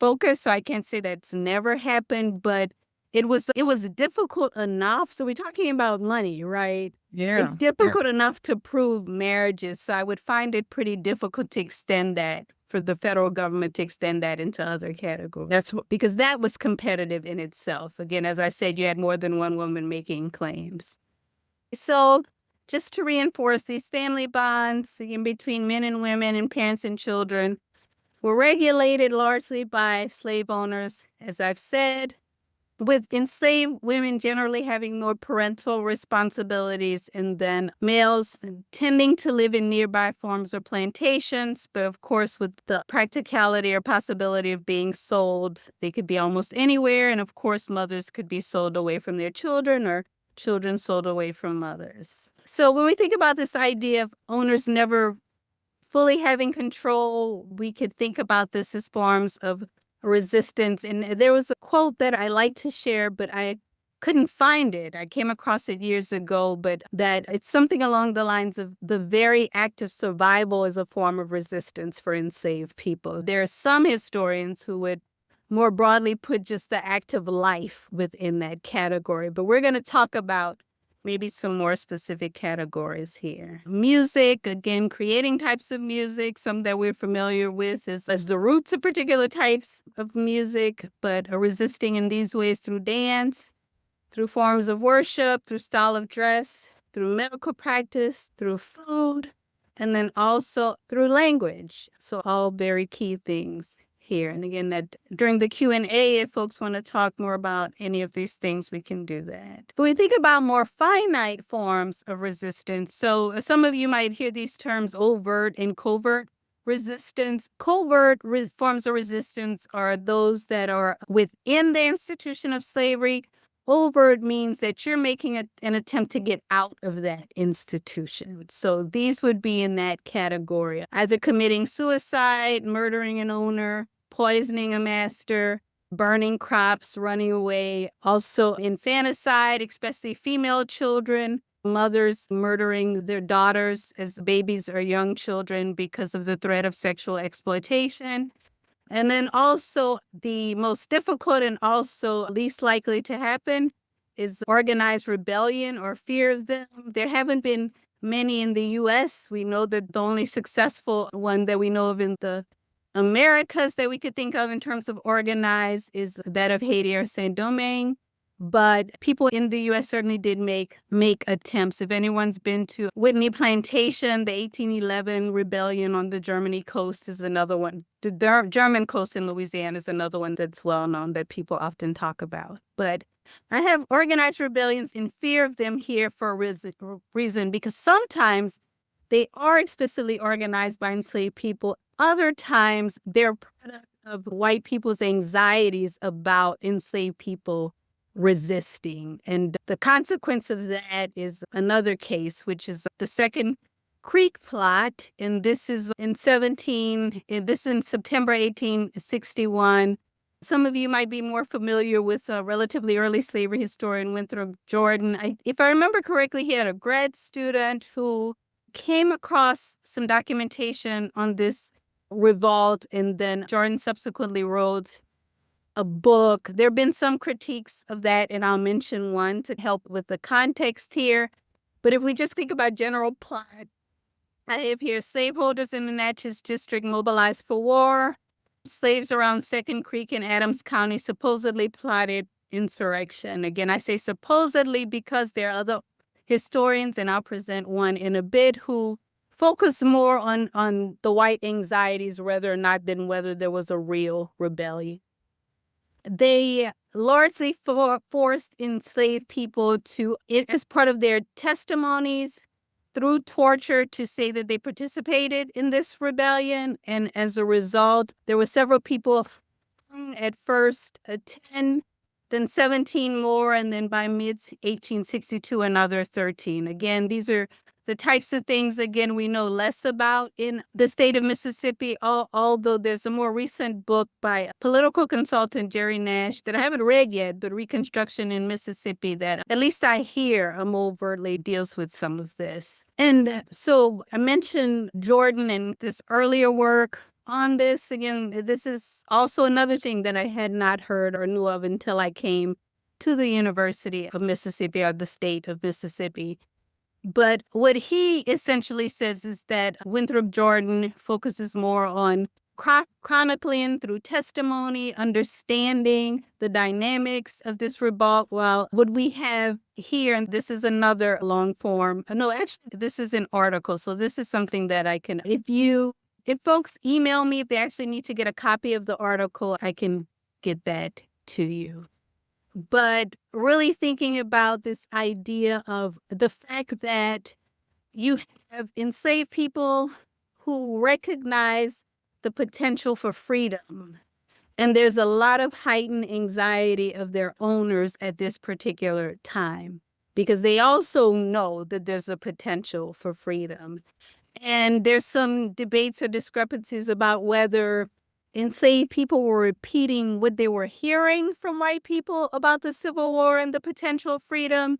focus, so I can't say that's never happened, but it was difficult enough. So we're talking about money, right? Yeah. It's difficult enough to prove marriages, so I would find it pretty difficult to extend that for the federal government to extend that into other categories. That's what. Because that was competitive in itself. Again, as I said, you had more than one woman making claims. So just to reinforce these family bonds in between men and women and parents and children were regulated largely by slave owners, as I've said, with enslaved women generally having more parental responsibilities, and then males tending to live in nearby farms or plantations. But of course, with the practicality or possibility of being sold, they could be almost anywhere. And of course, mothers could be sold away from their children or children sold away from mothers. So when we think about this idea of owners never fully having control, we could think about this as forms of resistance. And there was a quote that I like to share, but I couldn't find it. I came across it years ago, but that it's something along the lines of the very act of survival is a form of resistance for enslaved people. There are some historians who would more broadly put just the act of life within that category, but we're going to talk about maybe some more specific categories here. Music, again, creating types of music. Some that we're familiar with as the roots of particular types of music, but resisting in these ways through dance, through forms of worship, through style of dress, through medical practice, through food, and then also through language. So all very key things here. And again, that during the Q&A, if folks want to talk more about any of these things, we can do that. But we think about more finite forms of resistance. So some of you might hear these terms overt and covert resistance. Covert forms of resistance are those that are within the institution of slavery. Overt means that you're making an attempt to get out of that institution. So these would be in that category, either committing suicide, murdering an owner, poisoning a master, burning crops, running away. Also infanticide, especially female children, mothers murdering their daughters as babies or young children because of the threat of sexual exploitation. And then also the most difficult and also least likely to happen is organized rebellion or fear of them. There haven't been many in the U.S. We know that the only successful one that we know of in the Americas that we could think of in terms of organized is that of Haiti or Saint-Domingue. But people in the U.S. certainly did make attempts. If anyone's been to Whitney Plantation, the 1811 rebellion on the Germany coast is another one. The German coast in Louisiana is another one that's well known that people often talk about. But I have organized rebellions in fear of them here for a reason, because sometimes they are explicitly organized by enslaved people. Other times they're product of white people's anxieties about enslaved people resisting. And the consequence of that is another case, which is the Second Creek plot. And this is in September 1861. Some of you might be more familiar with a relatively early slavery historian, Winthrop Jordan. If I remember correctly, he had a grad student who came across some documentation on this revolt, and then Jordan subsequently wrote a book. There have been some critiques of that, and I'll mention one to help with the context here. But if we just think about general plot, I have here slaveholders in the Natchez District mobilized for war. Slaves around Second Creek in Adams County supposedly plotted insurrection. Again, I say supposedly because there are other historians, and I'll present one in a bit, who focus more on the white anxieties rather than whether there was a real rebellion. They largely forced enslaved people to, as part of their testimonies, through torture, to say that they participated in this rebellion. And as a result, there were several people at first, 10, then 17 more, and then by mid-1862, another 13. Again, these are the types of things, again, we know less about in the state of Mississippi, although there's a more recent book by political consultant Jerry Nash that I haven't read yet, but Reconstruction in Mississippi, that at least I hear more overtly deals with some of this. And so I mentioned Jordan and this earlier work on this. Again, this is also another thing that I had not heard or knew of until I came to the University of Mississippi, or the state of Mississippi. But what he essentially says is that Winthrop Jordan focuses more on chronicling through testimony, understanding the dynamics of this revolt, while what we have here, and this is another long form, no, actually, this is an article. So this is something that I can, if folks email me, if they actually need to get a copy of the article, I can get that to you. But really thinking about this idea of the fact that you have enslaved people who recognize the potential for freedom. And there's a lot of heightened anxiety of their owners at this particular time, because they also know that there's a potential for freedom. And there's some debates or discrepancies about whether enslaved people were repeating what they were hearing from white people about the Civil War and the potential of freedom,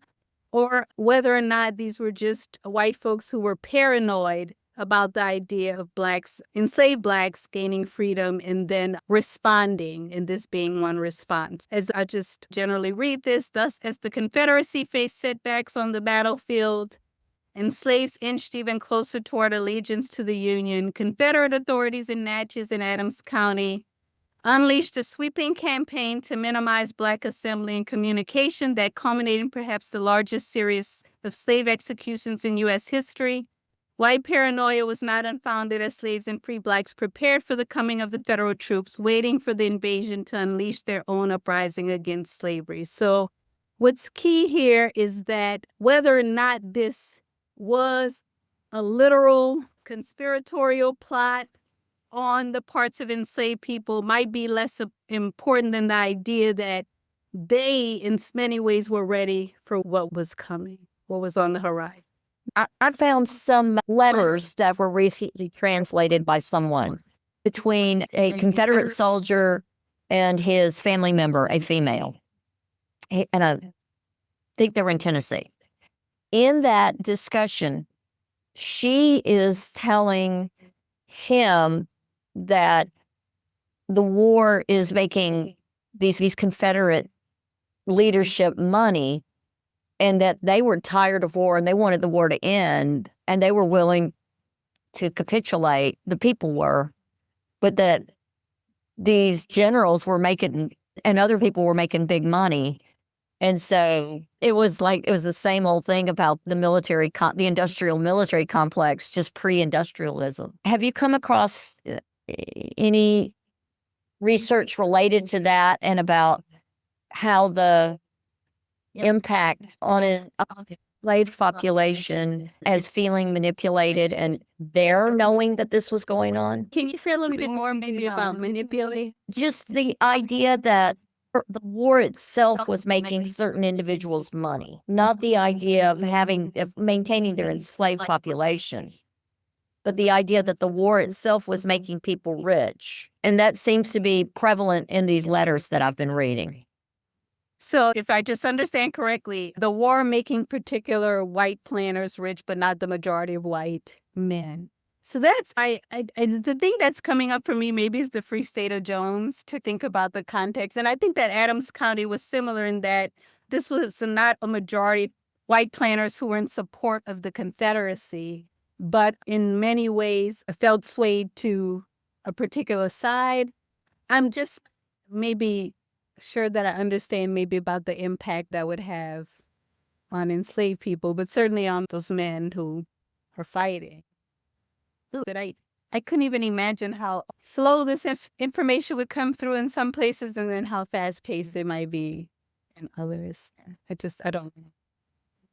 or whether or not these were just white folks who were paranoid about the idea of enslaved blacks gaining freedom and then responding, and this being one response. As I just generally read this, thus, as the Confederacy faced setbacks on the battlefield and slaves inched even closer toward allegiance to the Union, Confederate authorities in Natchez and Adams County unleashed a sweeping campaign to minimize Black assembly and communication that culminated in perhaps the largest series of slave executions in U.S. history. White paranoia was not unfounded as slaves and free Blacks prepared for the coming of the federal troops, waiting for the invasion to unleash their own uprising against slavery. So what's key here is that whether or not this was a literal conspiratorial plot on the parts of enslaved people might be less important than the idea that they, in many ways, were ready for what was coming, what was on the horizon. I found some letters that were recently translated by someone between a Confederate soldier and his family member, a female. And I think they were in Tennessee. In that discussion, she is telling him that the war is making these Confederate leadership money, and that they were tired of war and they wanted the war to end, and they were willing to capitulate, the people were, but that these generals were making, and other people were making big money. And so it was the same old thing about the the industrial military complex, just pre-industrialism. Have you come across any research related to that and about how the impact on a slave population as feeling manipulated and they're knowing that this was going on? Can you say a little bit more maybe about manipulate? Just the idea that the war itself was making certain individuals money, not the idea of maintaining their enslaved population, but the idea that the war itself was making people rich. And that seems to be prevalent in these letters that I've been reading. So if I just understand correctly, the war making particular white planters rich, but not the majority of white men. So that's, the thing that's coming up for me maybe is the Free State of Jones, to think about the context. And I think that Adams County was similar in that this was not a majority white planters who were in support of the Confederacy, but in many ways felt swayed to a particular side. I'm just maybe sure that I understand maybe about the impact that would have on enslaved people, but certainly on those men who are fighting. But I couldn't even imagine how slow this information would come through in some places and then how fast-paced it might be in others. I don't know.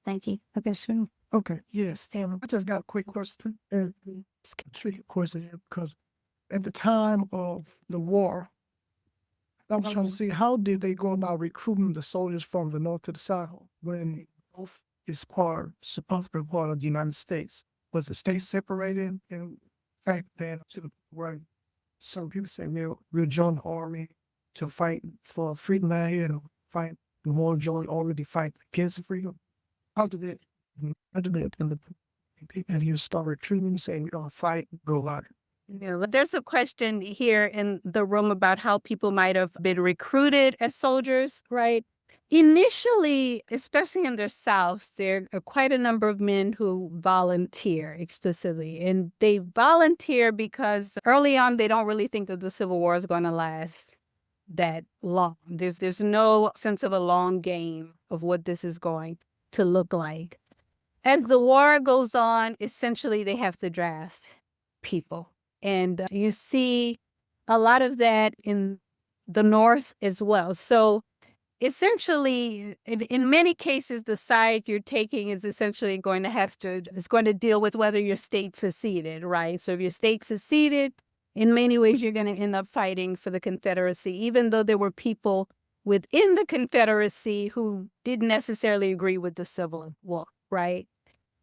Thank you. Okay, sure. Okay, yes. I just got a quick question. Tricky question, because at the time of the war, I was trying to see how did they go about recruiting the soldiers from the north to the south when both is supposed to be part of the United States. But the states separated, in fact, then to the right. Some people say we'll join the army to fight for freedom out here, to fight. We want to join the army to fight against freedom. How did it? How did it? And the people and you start retreating, saying we're gonna fight, go out. Yeah, there's a question here in the room about how people might have been recruited as soldiers, right? Initially, especially in the South, there are quite a number of men who volunteer explicitly. And they volunteer because early on, they don't really think that the Civil War is going to last that long. There's no sense of a long game of what this is going to look like. As the war goes on, essentially, they have to draft people. And you see a lot of that in the North as well. So essentially, in many cases, the side you're taking is essentially going to deal with whether your state seceded, right? So if your state seceded, in many ways, you're going to end up fighting for the Confederacy, even though there were people within the Confederacy who didn't necessarily agree with the Civil War, right?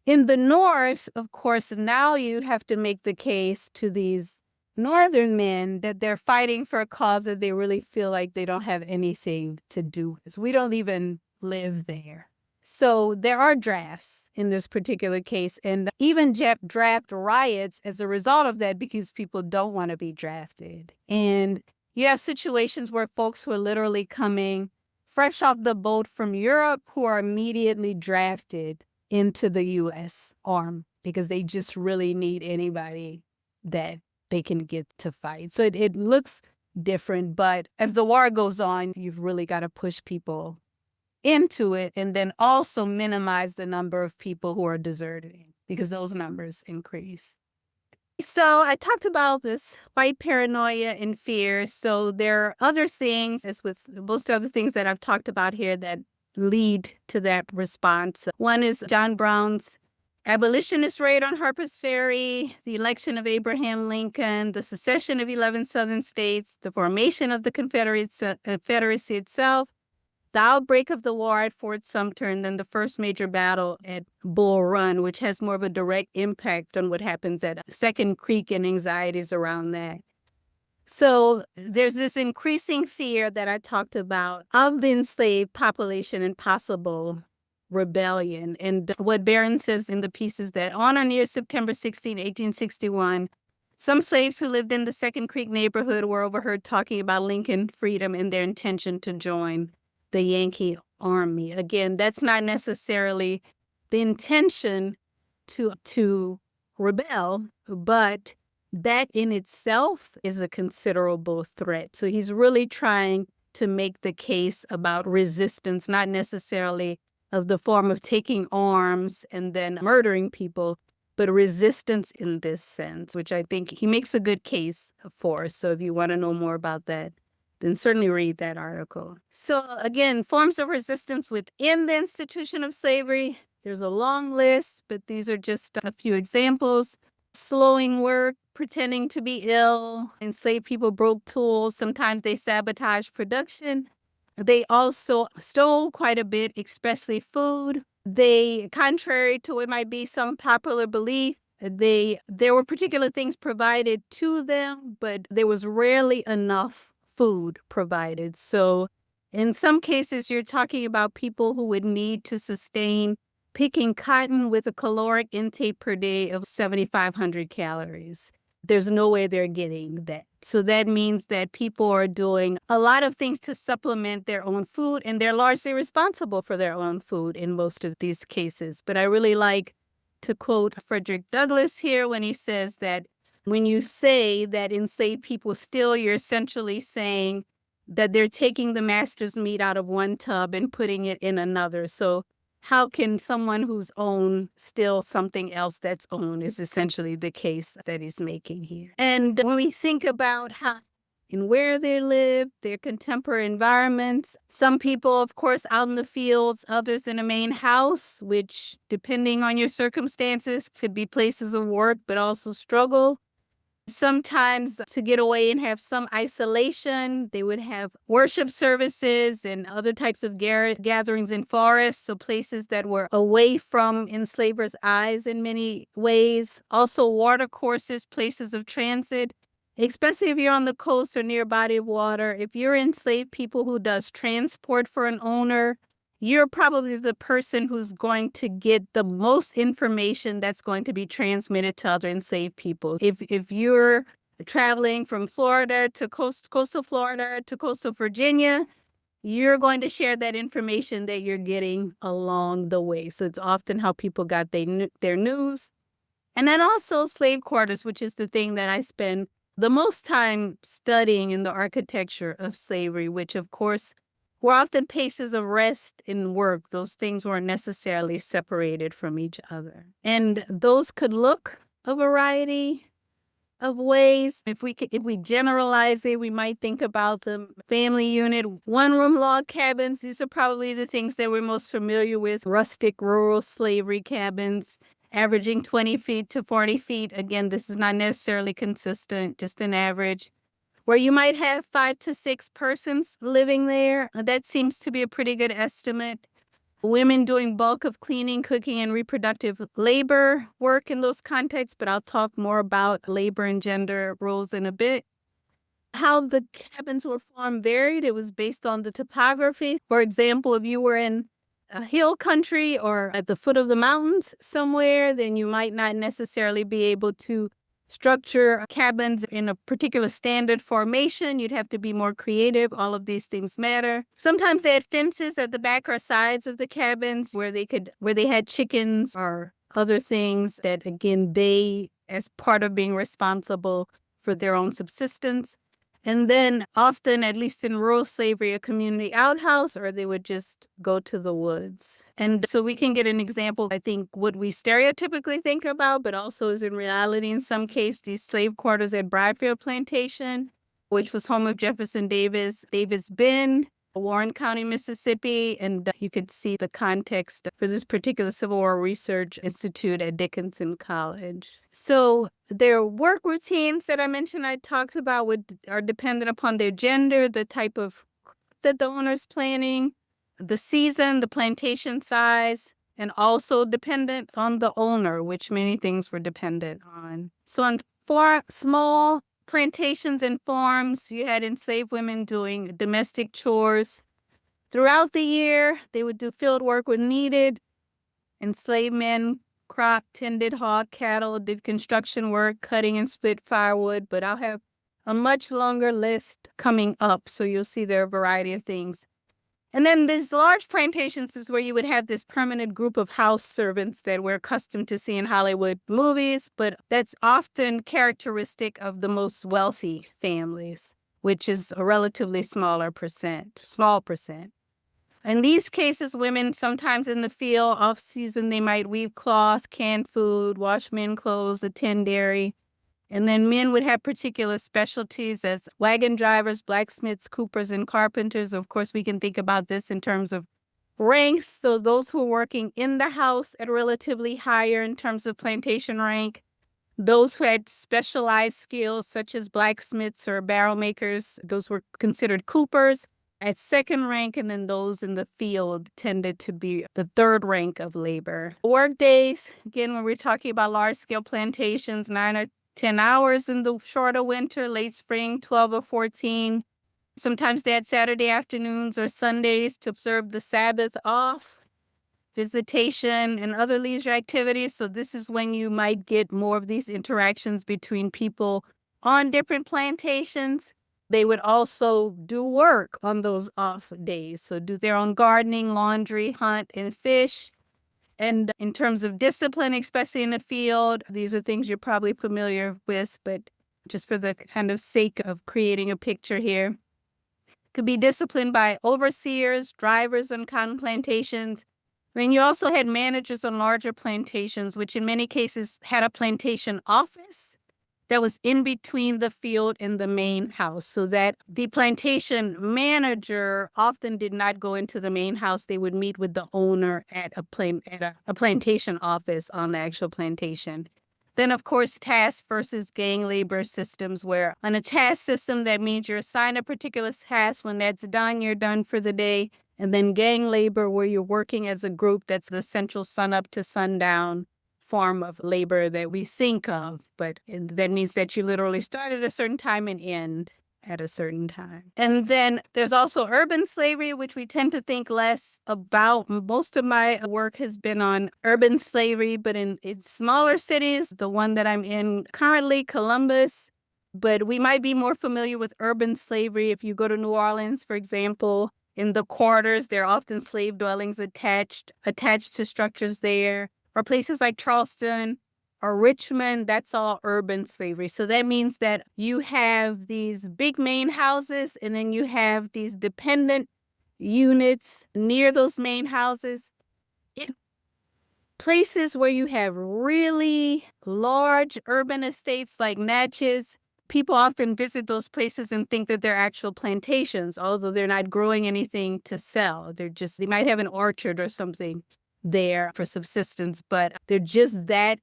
In the North, of course, now you have to make the case to these Northern men that they're fighting for a cause that they really feel like they don't have anything to do with. We don't even live there. So there are drafts in this particular case, and even draft riots as a result of that because people don't want to be drafted. And you have situations where folks who are literally coming fresh off the boat from Europe who are immediately drafted into the U.S. Army because they just really need anybody that they can get to fight. So it looks different, but as the war goes on, you've really got to push people into it and then also minimize the number of people who are deserting because those numbers increase. So I talked about this white paranoia and fear. So there are other things, as with most other things that I've talked about here, that lead to that response. One is John Brown's abolitionist raid on Harper's Ferry, the election of Abraham Lincoln, the secession of 11 Southern states, the formation of the Confederacy itself, the outbreak of the war at Fort Sumter, and then the first major battle at Bull Run, which has more of a direct impact on what happens at Second Creek and anxieties around that. So there's this increasing fear that I talked about of the enslaved population and possible rebellion. And what Barron says in the piece is that on or near September 16, 1861, some slaves who lived in the Second Creek neighborhood were overheard talking about Lincoln freedom and their intention to join the Yankee Army. Again, that's not necessarily the intention to rebel, but that in itself is a considerable threat. So he's really trying to make the case about resistance, not necessarily of the form of taking arms and then murdering people, but resistance in this sense, which I think he makes a good case for. So if you want to know more about that, then certainly read that article. So again, forms of resistance within the institution of slavery. There's a long list, but these are just a few examples. Slowing work, pretending to be ill. Enslaved people broke tools. Sometimes they sabotaged production. They also stole quite a bit, especially food. They, contrary to what might be some popular belief, there were particular things provided to them, but there was rarely enough food provided. So in some cases, you're talking about people who would need to sustain picking cotton with a caloric intake per day of 7,500 calories. There's no way they're getting that. So that means that people are doing a lot of things to supplement their own food, and they're largely responsible for their own food in most of these cases. But I really like to quote Frederick Douglass here when he says that when you say that enslaved people steal, you're essentially saying that they're taking the master's meat out of one tub and putting it in another. So how can someone who's owned steal something else that's owned is essentially the case that he's making here. And when we think about how and where they live, their contemporary environments, some people, of course, out in the fields, others in a main house, which, depending on your circumstances, could be places of work, but also struggle. Sometimes to get away and have some isolation, they would have worship services and other types of gatherings in forests, so places that were away from enslavers' eyes in many ways. Also, water courses, places of transit, especially if you're on the coast or near a body of water. If you're enslaved people who does transport for an owner, you're probably the person who's going to get the most information that's going to be transmitted to other enslaved people. If you're traveling from Florida to coastal Florida to coastal Virginia, you're going to share that information that you're getting along the way. So it's often how people got their news. And then also slave quarters, which is the thing that I spend the most time studying in the architecture of slavery, which of course were often places of rest and work. Those things weren't necessarily separated from each other. And those could look a variety of ways. If we generalize it, we might think about the family unit, one-room log cabins. These are probably the things that we're most familiar with. Rustic, rural slavery cabins, averaging 20 feet to 40 feet. Again, this is not necessarily consistent, just an average, where you might have 5 to 6 persons living there. That seems to be a pretty good estimate. Women doing bulk of cleaning, cooking, and reproductive labor work in those contexts, but I'll talk more about labor and gender roles in a bit. How the cabins were formed varied. It was based on the topography. For example, if you were in a hill country or at the foot of the mountains somewhere, then you might not necessarily be able to structure cabins in a particular standard formation. You'd have to be more creative. All of these things matter. Sometimes they had fences at the back or sides of the cabins where they had chickens or other things that, again, they, as part of being responsible for their own subsistence. And then often, at least in rural slavery, a community outhouse, or they would just go to the woods. And so we can get an example, I think, what we stereotypically think about, but also is in reality in some case, these slave quarters at Bradfield Plantation, which was home of Jefferson Davis Bend, Warren County, Mississippi. And you could see the context for this particular Civil War Research Institute at Dickinson College. So their work routines that I mentioned I talked about are dependent upon their gender, the type of that the owner's planning, the season, the plantation size, and also dependent on the owner, which many things were dependent on. So on small plantations and farms, you had enslaved women doing domestic chores. Throughout the year, they would do field work when needed. Enslaved men cropped, tended hog cattle, did construction work, cutting and split firewood, but I'll have a much longer list coming up, so you'll see there are a variety of things. And then these large plantations is where you would have this permanent group of house servants that we're accustomed to see in Hollywood movies, but that's often characteristic of the most wealthy families, which is a relatively small percent. In these cases, women sometimes in the field, off-season, they might weave cloth, can food, wash men clothes, attend dairy. And then men would have particular specialties as wagon drivers, blacksmiths, coopers, and carpenters. Of course, we can think about this in terms of ranks. So those who are working in the house at relatively higher in terms of plantation rank. Those who had specialized skills such as blacksmiths or barrel makers, those were considered coopers at second rank, and then those in the field tended to be the third rank of labor. Work days, again, when we're talking about large-scale plantations, 9 or 10 hours in the shorter winter, late spring, 12 or 14. Sometimes they had Saturday afternoons or Sundays to observe the Sabbath off, visitation, and other leisure activities. So this is when you might get more of these interactions between people on different plantations. They would also do work on those off days. So do their own gardening, laundry, hunt, and fish. And in terms of discipline, especially in the field, these are things you're probably familiar with, but just for the kind of sake of creating a picture here, could be disciplined by overseers, drivers on cotton plantations. Then you also had managers on larger plantations, which in many cases had a plantation office that was in between the field and the main house, so that the plantation manager often did not go into the main house. They would meet with the owner at a plantation office on the actual plantation. Then, of course, task versus gang labor systems, where on a task system, that means you're assigned a particular task. When that's done, you're done for the day. And then gang labor, where you're working as a group, that's the central sun up to sundown form of labor that we think of. But that means that you literally start at a certain time and end at a certain time. And then there's also urban slavery, which we tend to think less about. Most of my work has been on urban slavery, but in smaller cities, the one that I'm in currently, Columbus. But we might be more familiar with urban slavery if you go to New Orleans, for example. In the quarters, there are often slave dwellings attached to structures there. Or places like Charleston or Richmond, that's all urban slavery. So that means that you have these big main houses, and then you have these dependent units near those main houses. In places where you have really large urban estates like Natchez, people often visit those places and think that they're actual plantations, although they're not growing anything to sell. They might have an orchard or something there for subsistence, but they're just that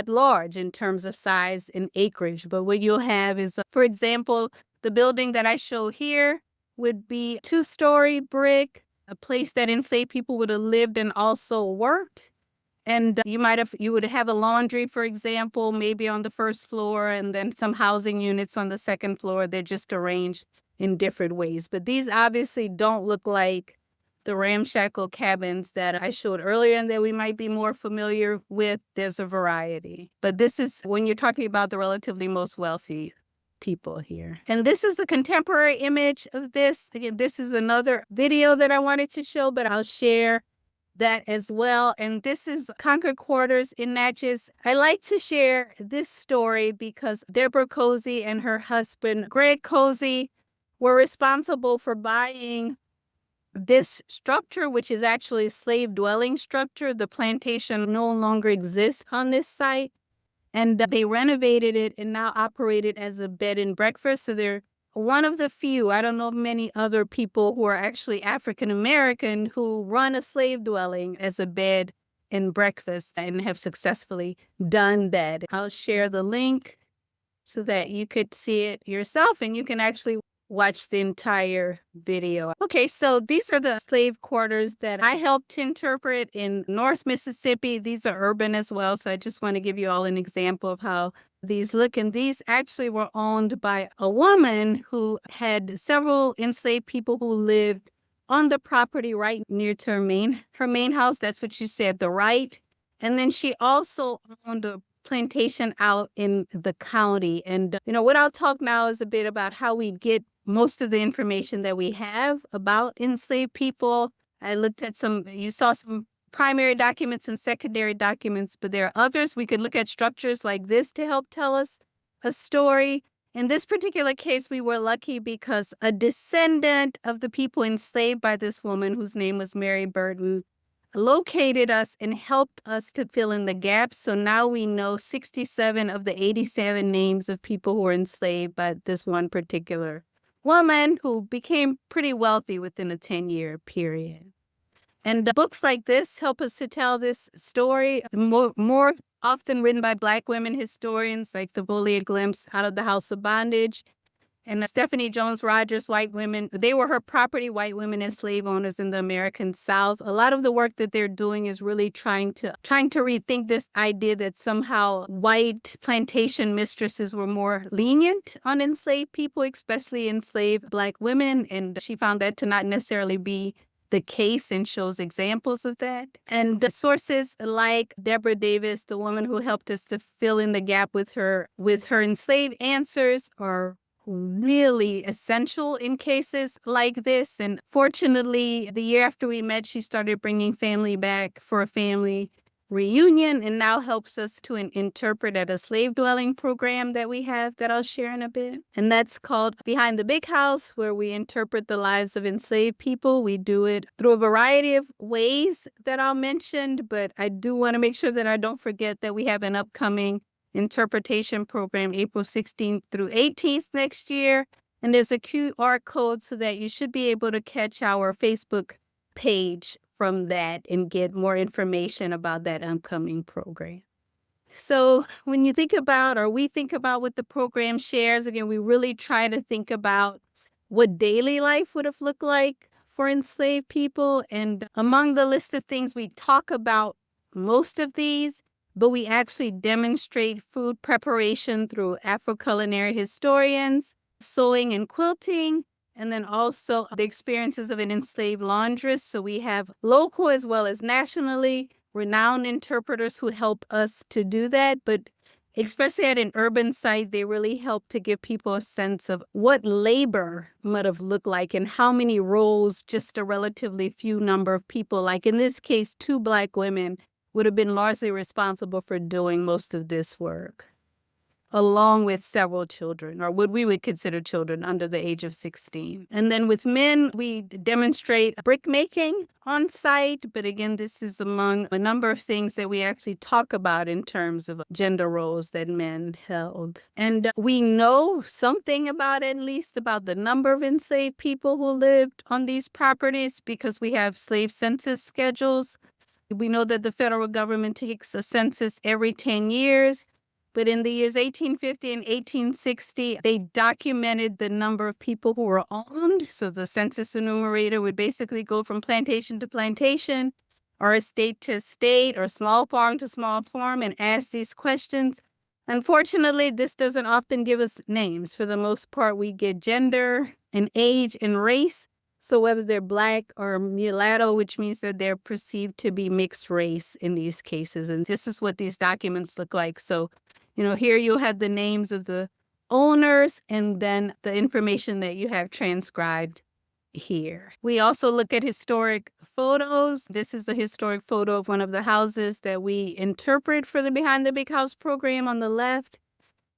large in terms of size and acreage. But what you'll have is, for example, the building that I show here would be 2-story brick, a place that enslaved people would have lived and also worked. And you would have a laundry, for example, maybe on the first floor, and then some housing units on the second floor. They're just arranged in different ways. But these obviously don't look like the ramshackle cabins that I showed earlier and that we might be more familiar with. There's a variety. But this is when you're talking about the relatively most wealthy people here. And this is the contemporary image of this. Again, this is another video that I wanted to show, but I'll share that as well. And this is Concord Quarters in Natchez. I like to share this story because Deborah Cozy and her husband, Greg Cozy, were responsible for buying this structure, which is actually a slave dwelling structure. The plantation no longer exists on this site. And they renovated it and now operate it as a bed and breakfast. So they're one of the few, I don't know many other people who are actually African American who run a slave dwelling as a bed and breakfast and have successfully done that. I'll share the link so that you could see it yourself and you can actually watch the entire video. Okay, so these are the slave quarters that I helped to interpret in North Mississippi. These are urban as well, so I just want to give you all an example of how these look. And these actually were owned by a woman who had several enslaved people who lived on the property right near to her main house. That's what she said, the right. And then she also owned a plantation out in the county. And, what I'll talk now is a bit about how we get most of the information that we have about enslaved people. I looked at you saw some primary documents and secondary documents, but there are others. We could look at structures like this to help tell us a story. In this particular case, we were lucky because a descendant of the people enslaved by this woman, whose name was Mary Burton, located us and helped us to fill in the gaps. So now we know 67 of the 87 names of people who were enslaved by this one particular woman who became pretty wealthy within a 10-year period. And books like this help us to tell this story, more often written by Black women historians like The Bully Glimpse Out of the House of Bondage. And Stephanie Jones Rogers, White Women, they were her property, white women as slave owners in the American South. A lot of the work that they're doing is really trying to rethink this idea that somehow white plantation mistresses were more lenient on enslaved people, especially enslaved Black women. And she found that to not necessarily be the case and shows examples of that. And sources like Deborah Davis, the woman who helped us to fill in the gap with her enslaved answers, are really essential in cases like this. And fortunately, the year after we met, she started bringing family back for a family reunion and now helps us to interpret at a slave dwelling program that we have that I'll share in a bit. And that's called Behind the Big House, where we interpret the lives of enslaved people. We do it through a variety of ways that I'll mention, but I do want to make sure that I don't forget that we have an upcoming interpretation program April 16th through 18th next year. And there's a QR code so that you should be able to catch our Facebook page from that and get more information about that upcoming program. So when you think about, or we think about what the program shares, again, we really try to think about what daily life would have looked like for enslaved people. And among the list of things, we talk about most of these, but we actually demonstrate food preparation through Afro-culinary historians, sewing and quilting, and then also the experiences of an enslaved laundress. So we have local as well as nationally renowned interpreters who help us to do that. But especially at an urban site, they really help to give people a sense of what labor might have looked like and how many roles just a relatively few number of people, like in this case, 2 Black women, would have been largely responsible for doing most of this work, along with several children, or what we would consider children under the age of 16. And then with men, we demonstrate brick making on site. But again, this is among a number of things that we actually talk about in terms of gender roles that men held. And we know something about, at least, about the number of enslaved people who lived on these properties because we have slave census schedules. We know that the federal government takes a census every 10 years. But in the years 1850 and 1860, they documented the number of people who were owned. So the census enumerator would basically go from plantation to plantation, or estate to estate, or small farm to small farm, and ask these questions. Unfortunately, this doesn't often give us names. For the most part, we get gender and age and race. So whether they're Black or mulatto, which means that they're perceived to be mixed race in these cases. And this is what these documents look like. So here you'll have the names of the owners and then the information that you have transcribed here. We also look at historic photos. This is a historic photo of one of the houses that we interpret for the Behind the Big House program on the left.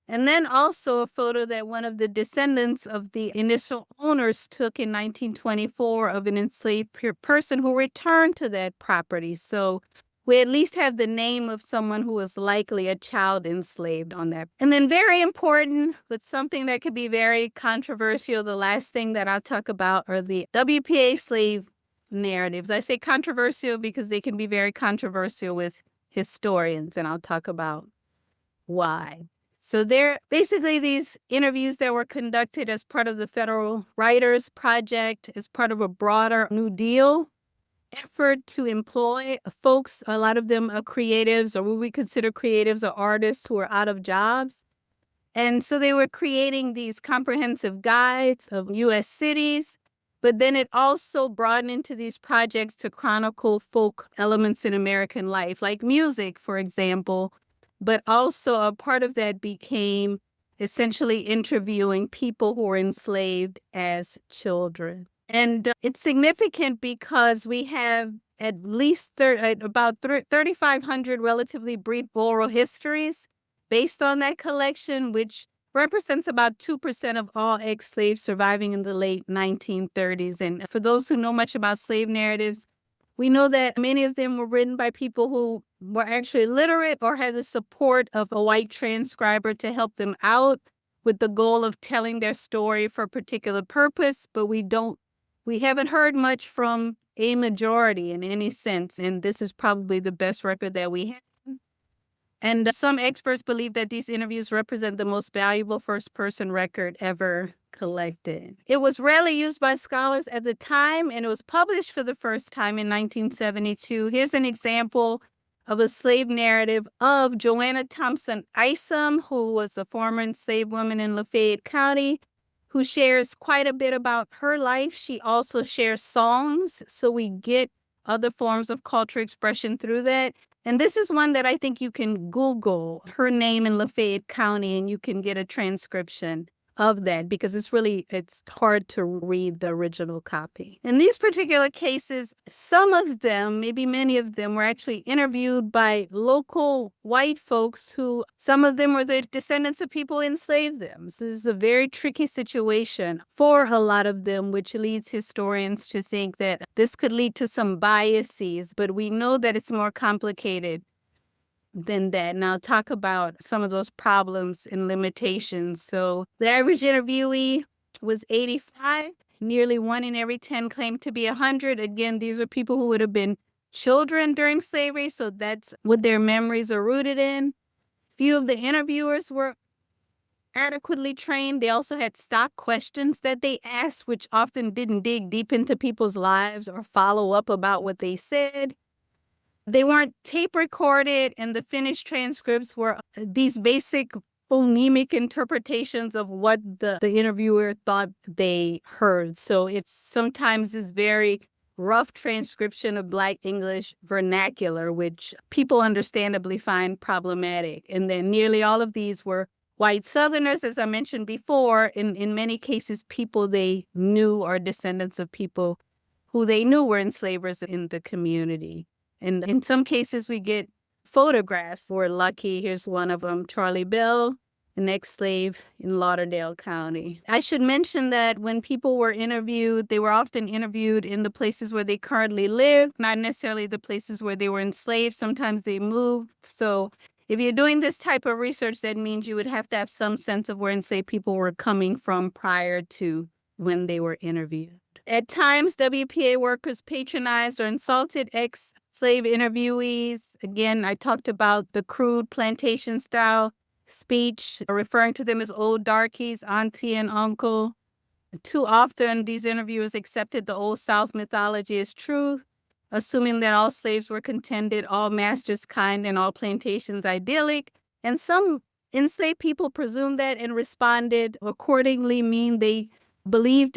And then also a photo that one of the descendants of the initial owners took in 1924 of an enslaved person who returned to that property. So we at least have the name of someone who was likely a child enslaved on that. And then very important, but something that could be very controversial, the last thing that I'll talk about are the WPA slave narratives. I say controversial because they can be very controversial with historians, and I'll talk about why. So they're basically these interviews that were conducted as part of the Federal Writers Project, as part of a broader New Deal effort to employ folks. A lot of them are creatives, or what we consider creatives, or artists who are out of jobs. And so they were creating these comprehensive guides of U.S. cities, but then it also broadened into these projects to chronicle folk elements in American life, like music, for example. But also a part of that became essentially interviewing people who were enslaved as children. And it's significant because we have at least about 3,500 relatively brief oral histories based on that collection, which represents about 2% of all ex-slaves surviving in the late 1930s. And for those who know much about slave narratives, we know that many of them were written by people who were actually literate or had the support of a white transcriber to help them out with the goal of telling their story for a particular purpose. But we haven't heard much from a majority in any sense. And this is probably the best record that we have. And some experts believe that these interviews represent the most valuable first-person record ever collected. It was rarely used by scholars at the time, and it was published for the first time in 1972. Here's an example of a slave narrative of Joanna Thompson Isom, who was a former enslaved woman in Lafayette County, who shares quite a bit about her life. She also shares songs, so we get other forms of cultural expression through that. And this is one that I think you can Google her name in Lafayette County and you can get a transcription of that because it's hard to read the original copy. In these particular cases, some of them, maybe many of them, were actually interviewed by local white folks who, some of them were the descendants of people who enslaved them. So this is a very tricky situation for a lot of them, which leads historians to think that this could lead to some biases, but we know that it's more complicated than that. And I'll talk about some of those problems and limitations. So the average interviewee was 85. Nearly 1 in every 10 claimed to be 100. Again, these are people who would have been children during slavery, so that's what their memories are rooted in. Few of the interviewers were adequately trained. They also had stock questions that they asked, which often didn't dig deep into people's lives or follow up about what they said. They weren't tape recorded, and the finished transcripts were these basic phonemic interpretations of what the interviewer thought they heard. So it's sometimes this very rough transcription of Black English vernacular, which people understandably find problematic. And then nearly all of these were white Southerners, as I mentioned before, in many cases, people they knew or descendants of people who they knew were enslavers in the community. And in some cases, we get photographs. We're lucky. Here's one of them, Charlie Bell, an ex-slave in Lauderdale County. I should mention that when people were interviewed, they were often interviewed in the places where they currently live, not necessarily the places where they were enslaved. Sometimes they moved. So if you're doing this type of research, that means you would have to have some sense of where enslaved people were coming from prior to when they were interviewed. At times, WPA workers patronized or insulted ex-slave interviewees. Again, I talked about the crude plantation-style speech, referring to them as old darkies, auntie and uncle. Too often, these interviewers accepted the Old South mythology as truth, assuming that all slaves were contented, all masters kind, and all plantations idyllic. And some enslaved people presumed that and responded accordingly, mean they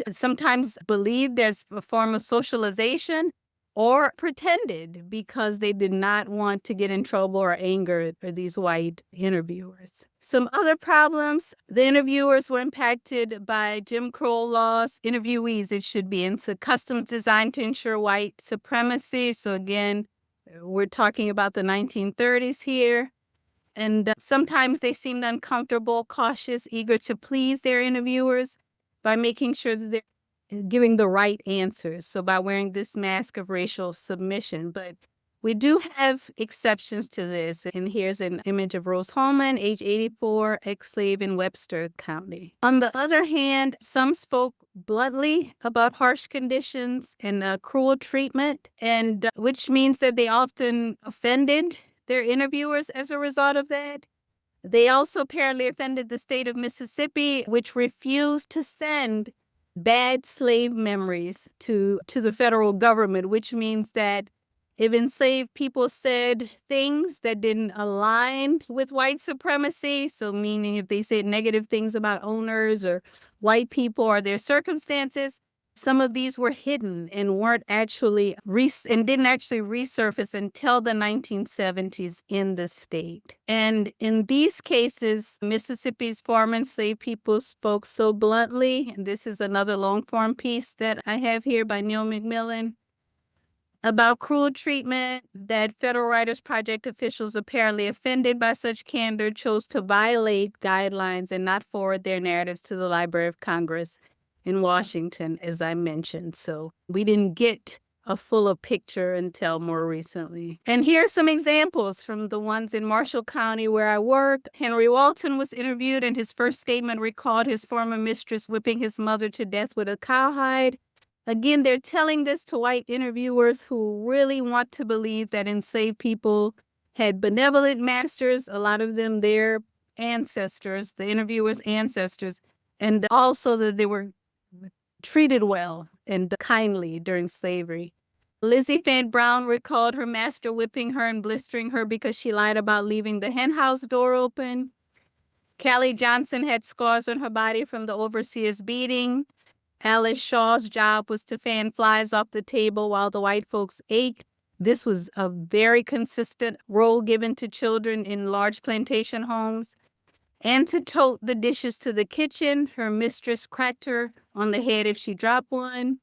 sometimes believed as a form of socialization, or pretended because they did not want to get in trouble or anger for these white interviewers. Some other problems, the interviewers were impacted by Jim Crow laws, interviewees it should be, and so customs designed to ensure white supremacy. So again, we're talking about the 1930s here. And sometimes they seemed uncomfortable, cautious, eager to please their interviewers by making sure that they're giving the right answers. So by wearing this mask of racial submission. But we do have exceptions to this. And here's an image of Rose Holman, age 84, ex-slave in Webster County. On the other hand, some spoke bluntly about harsh conditions and cruel treatment, and which means that they often offended their interviewers as a result of that. They also apparently offended the state of Mississippi, which refused to send bad slave memories to the federal government, which means that if enslaved people said things that didn't align with white supremacy, so meaning if they said negative things about owners or white people or their circumstances, some of these were hidden and weren't actually and didn't actually resurface until the 1970s in the state. And in these cases, Mississippi's former enslaved people spoke so bluntly, and this is another long form piece that I have here by Neil McMillan, about cruel treatment that Federal Writers Project officials, apparently offended by such candor, chose to violate guidelines and not forward their narratives to the Library of Congress in Washington, as I mentioned. So we didn't get a fuller picture until more recently. And here are some examples from the ones in Marshall County where I worked. Henry Walton was interviewed, and his first statement recalled his former mistress whipping his mother to death with a cowhide. Again, they're telling this to white interviewers who really want to believe that enslaved people had benevolent masters, a lot of them their ancestors, the interviewers' ancestors, and also that they were treated well and kindly during slavery. Lizzie Fant Brown recalled her master whipping her and blistering her because she lied about leaving the hen house door open. Callie Johnson had scars on her body from the overseer's beating. Alice Shaw's job was to fan flies off the table while the white folks ate. This was a very consistent role given to children in large plantation homes. And to tote the dishes to the kitchen. Her mistress cracked her on the head if she dropped one.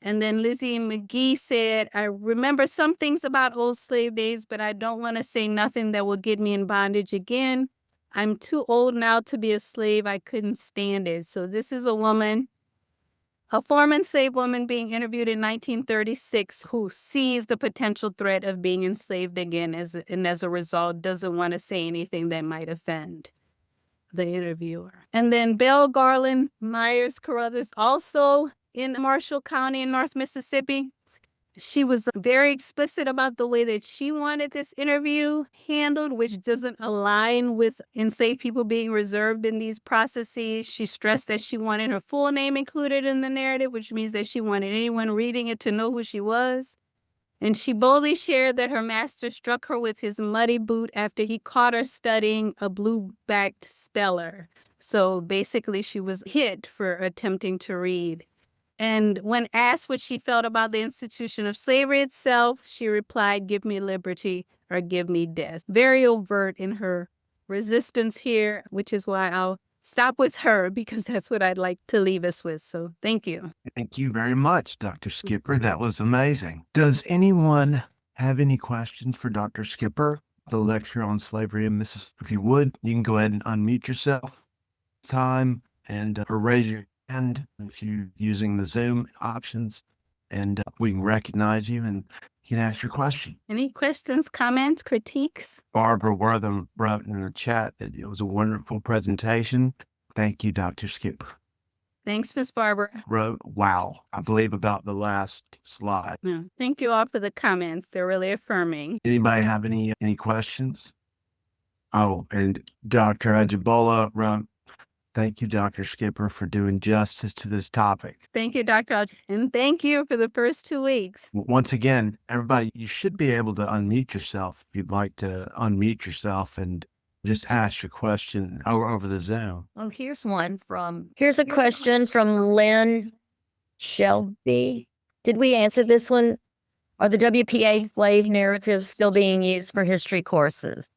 And then Lizzie McGee said, I remember some things about old slave days, but I don't want to say nothing that will get me in bondage again. I'm too old now to be a slave. I couldn't stand it. So this is a woman, a former enslaved woman being interviewed in 1936 who sees the potential threat of being enslaved again and as a result doesn't want to say anything that might offend the interviewer. And then Belle Garland Myers Carruthers, also in Marshall County in North Mississippi. She was very explicit about the way that she wanted this interview handled, which doesn't align with enslaved people being reserved in these processes. She stressed that she wanted her full name included in the narrative, which means that she wanted anyone reading it to know who she was. And she boldly shared that her master struck her with his muddy boot after he caught her studying a blue-backed speller. So basically, she was hit for attempting to read. And when asked what she felt about the institution of slavery itself, she replied, "Give me liberty or give me death." Very overt in her resistance here, which is why I'll stop with her because that's what I'd like to leave us with. So thank you. Thank you very much, Dr. Skipper. That was amazing. Does anyone have any questions for Dr. Skipper, the lecturer on slavery in Mississippi? If you would, you can go ahead and unmute yourself or raise your hand if you're using the Zoom options, and we can recognize you and you can ask your question. Any questions, comments, critiques? Barbara Wortham wrote in the chat that it was a wonderful presentation. Thank you, Dr. Skipper. Thanks, Miss Barbara. Wrote, wow, I believe about the last slide. Yeah. Thank you all for the comments. They're really affirming. Anybody have any questions? Oh, and Dr. Ajibola wrote, thank you, Dr. Skipper, for doing justice to this topic. Thank you, Dr. And thank you for the first 2 weeks. Once again, everybody, you should be able to unmute yourself if you'd like to unmute yourself and just ask your question over the Zoom. Oh, here's a question from Lynn Shelby. Did we answer this one? Are the WPA slave narratives still being used for history courses?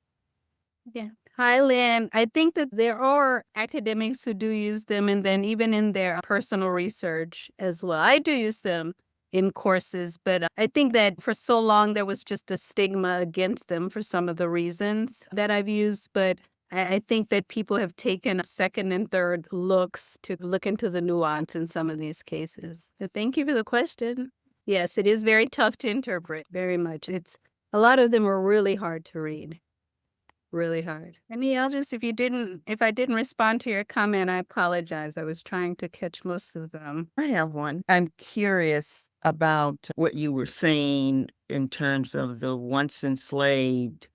Yeah. Hi, Lynn. I think that there are academics who do use them, and then even in their personal research as well. I do use them in courses, but I think that for so long there was just a stigma against them for some of the reasons that I've used. But I think that people have taken second and third looks to look into the nuance in some of these cases. But thank you for the question. Yes, it is very tough to interpret, very much. A lot of them are really hard to read. Really hard. Any others? If I didn't respond to your comment, I apologize. I was trying to catch most of them. I have one. I'm curious about what you were saying in terms of the once enslaved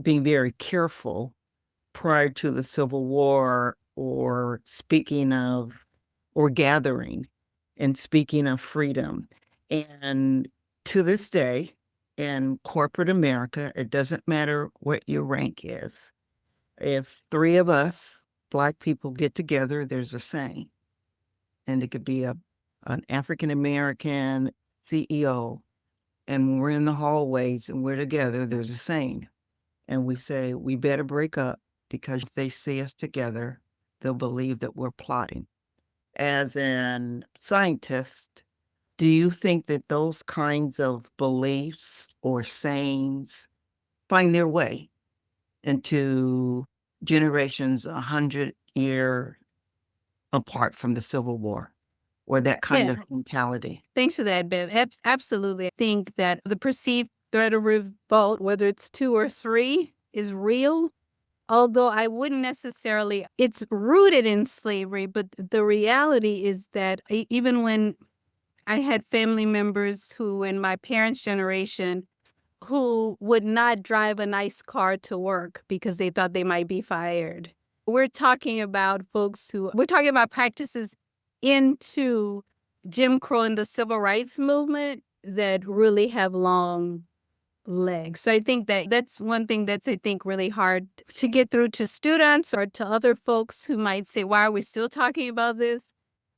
being very careful prior to the Civil War, or speaking of, or gathering and speaking of freedom. And to this day, in corporate America, it doesn't matter what your rank is. If 3 of us, Black people, get together, there's a saying. And it could be an African-American CEO. And when we're in the hallways and we're together, there's a saying. And we say, we better break up, because if they see us together, they'll believe that we're plotting. As an scientist, do you think that those kinds of beliefs or sayings find their way into generations 100-year apart from the Civil War, or that kind of mentality? Thanks for that, Bev. Absolutely. I think that the perceived threat of revolt, whether it's 2 or 3, is real. Although I wouldn't necessarily, it's rooted in slavery, but the reality is that even when I had family members who, in my parents' generation, who would not drive a nice car to work because they thought they might be fired. We're talking about practices into Jim Crow and the Civil Rights Movement that really have long legs. So I think that that's one thing that's, I think, really hard to get through to students or to other folks who might say, why are we still talking about this?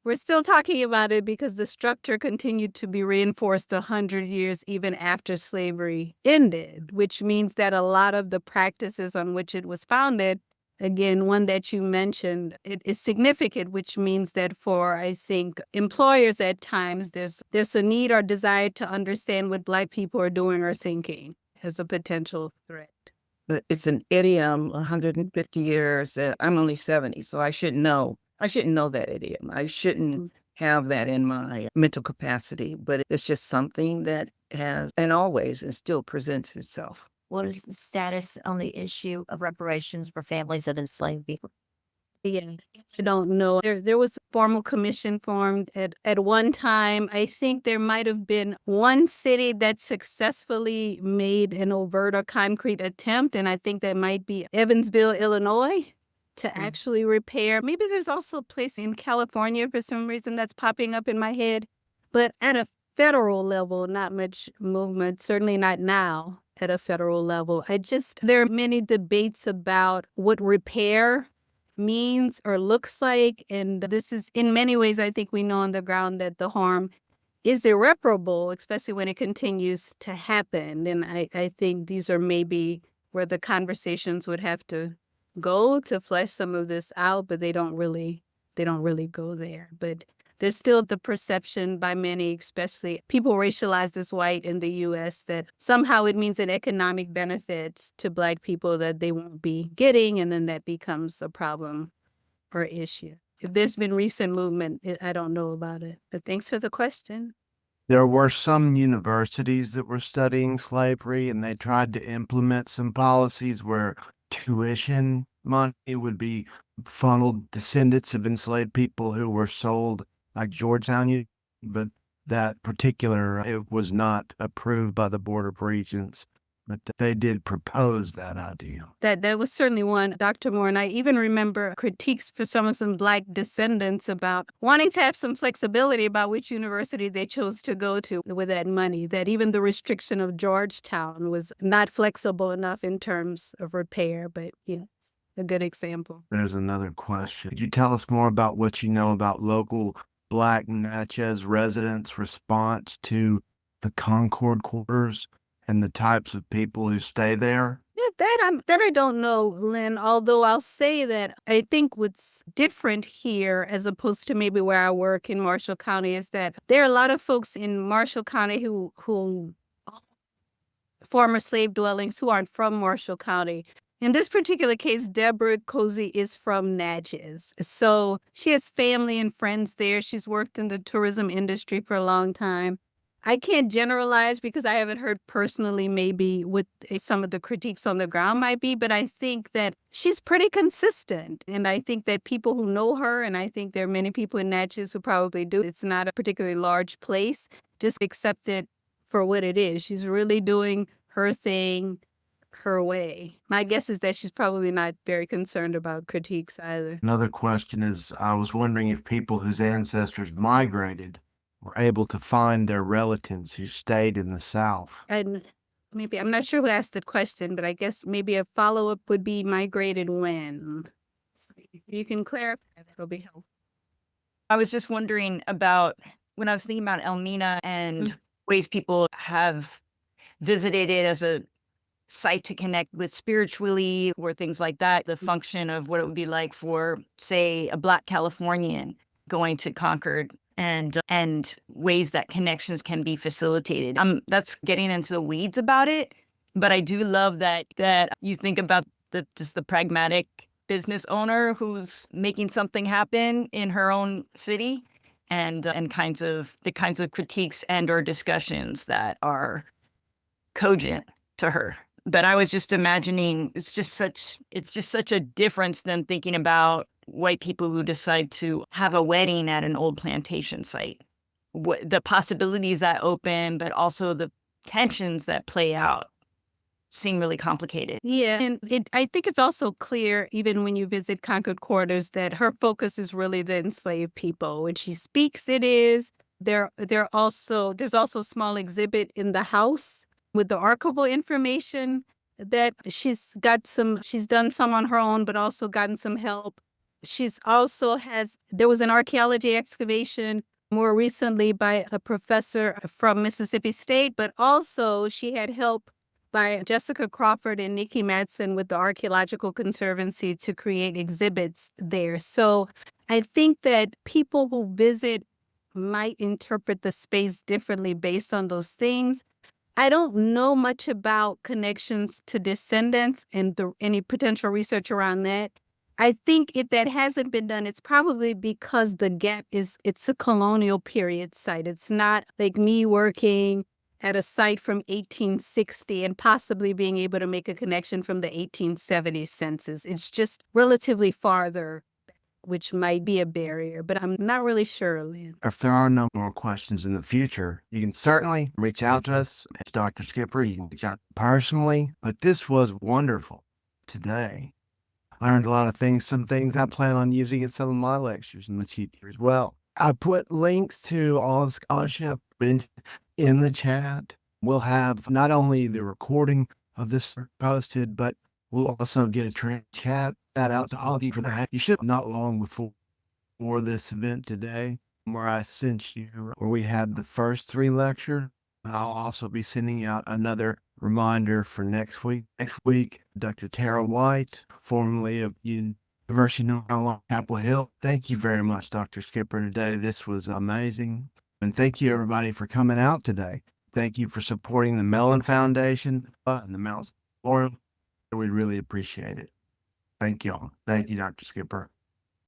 We're still talking about it because the structure continued to be reinforced 100 years even after slavery ended, which means that a lot of the practices on which it was founded, again, one that you mentioned, it is significant, which means that for, I think, employers at times, there's a need or desire to understand what Black people are doing or thinking as a potential threat. But it's an idiom, 150 years. I'm only 70, so I shouldn't know. I shouldn't know that idiom. I shouldn't have that in my mental capacity, but it's just something that has, and always, and still presents itself. What is the status on the issue of reparations for families of enslaved people? Yeah, I don't know. There was a formal commission formed at one time. I think there might have been one city that successfully made an overt or concrete attempt, and I think that might be Evansville, Illinois, to actually repair. Maybe there's also a place in California for some reason that's popping up in my head. But at a federal level, not much movement, certainly not now at a federal level. There are many debates about what repair means or looks like. And this is, in many ways, I think we know on the ground that the harm is irreparable, especially when it continues to happen. And I think these are maybe where the conversations would have to go to flesh some of this out, but they don't really go there. But there's still the perception by many, especially people racialized as white in the U.S., that somehow it means an economic benefits to Black people that they won't be getting, and then that becomes a problem or issue. If there's been recent movement, I don't know about it. But thanks for the question. There were some universities that were studying slavery, and they tried to implement some policies where tuition money would be funneled descendants of enslaved people who were sold, like Georgetown, but that particular, it was not approved by the Board of Regents. But they did propose that idea. That was certainly one, Dr. Moore. And I even remember critiques for some Black descendants about wanting to have some flexibility about which university they chose to go to with that money, that even the restriction of Georgetown was not flexible enough in terms of repair. But, it's a good example. There's another question. Could you tell us more about what you know about local Black Natchez residents' response to the Concord quarters and the types of people who stay there? Yeah, that I don't know, Lynn, although I'll say that I think what's different here as opposed to maybe where I work in Marshall County is that there are a lot of folks in Marshall County who former slave dwellings who aren't from Marshall County. In this particular case, Deborah Cozy is from Natchez. So she has family and friends there. She's worked in the tourism industry for a long time. I can't generalize because I haven't heard personally maybe what some of the critiques on the ground might be, but I think that she's pretty consistent. And I think that people who know her, and I think there are many people in Natchez who probably do, it's not a particularly large place, just accept it for what it is. She's really doing her thing her way. My guess is that she's probably not very concerned about critiques either. Another question is, I was wondering if people whose ancestors migrated were able to find their relatives who stayed in the South. And maybe, I'm not sure who asked the question, but I guess maybe a follow-up would be migrated when. So if you can clarify, that'll be helpful. I was just wondering about when I was thinking about Elmina and ways people have visited it as a site to connect with spiritually or things like that, the function of what it would be like for, say, a Black Californian going to Concord and ways that connections can be facilitated. That's getting into the weeds about it, but I do love that you think about just the pragmatic business owner who's making something happen in her own city, and the kinds of critiques and or discussions that are cogent to her. But I was just imagining it's just such a difference than thinking about white people who decide to have a wedding at an old plantation site. The possibilities that open, but also the tensions that play out seem really complicated. Yeah, and I think it's also clear, even when you visit Concord Quarters, that her focus is really the enslaved people. When she speaks, it is. There's also a small exhibit in the house with the archival information that she's done some on her own, but also gotten some help. There was an archaeology excavation more recently by a professor from Mississippi State, but also she had help by Jessica Crawford and Nikki Madsen with the Archaeological Conservancy to create exhibits there. So I think that people who visit might interpret the space differently based on those things. I don't know much about connections to descendants and any potential research around that. I think if that hasn't been done, it's probably because the gap it's a colonial period site. It's not like me working at a site from 1860 and possibly being able to make a connection from the 1870 census. It's just relatively farther back. which might be a barrier, but I'm not really sure, Lynn. If there are no more questions in the future, you can certainly reach out to us. It's Dr. Skipper. You can reach out personally. But this was wonderful today. I learned a lot of things, some things I plan on using in some of my lectures in the future as well. I put links to all the scholarship in the chat. We'll have not only the recording of this posted, but we'll also get a chat that out to all of you for that. You should not long before this event today, where I sent you, where we had the first 3 lectures. I'll also be sending out another reminder for next week. Next week, Dr. Tara White, formerly of University of North Carolina, Chapel Hill. Thank you very much, Dr. Skipper, today. This was amazing. And thank you, everybody, for coming out today. Thank you for supporting the Mellon Foundation and the Mellon Forum. We really appreciate it. Thank you all. Thank you, Dr. Skipper.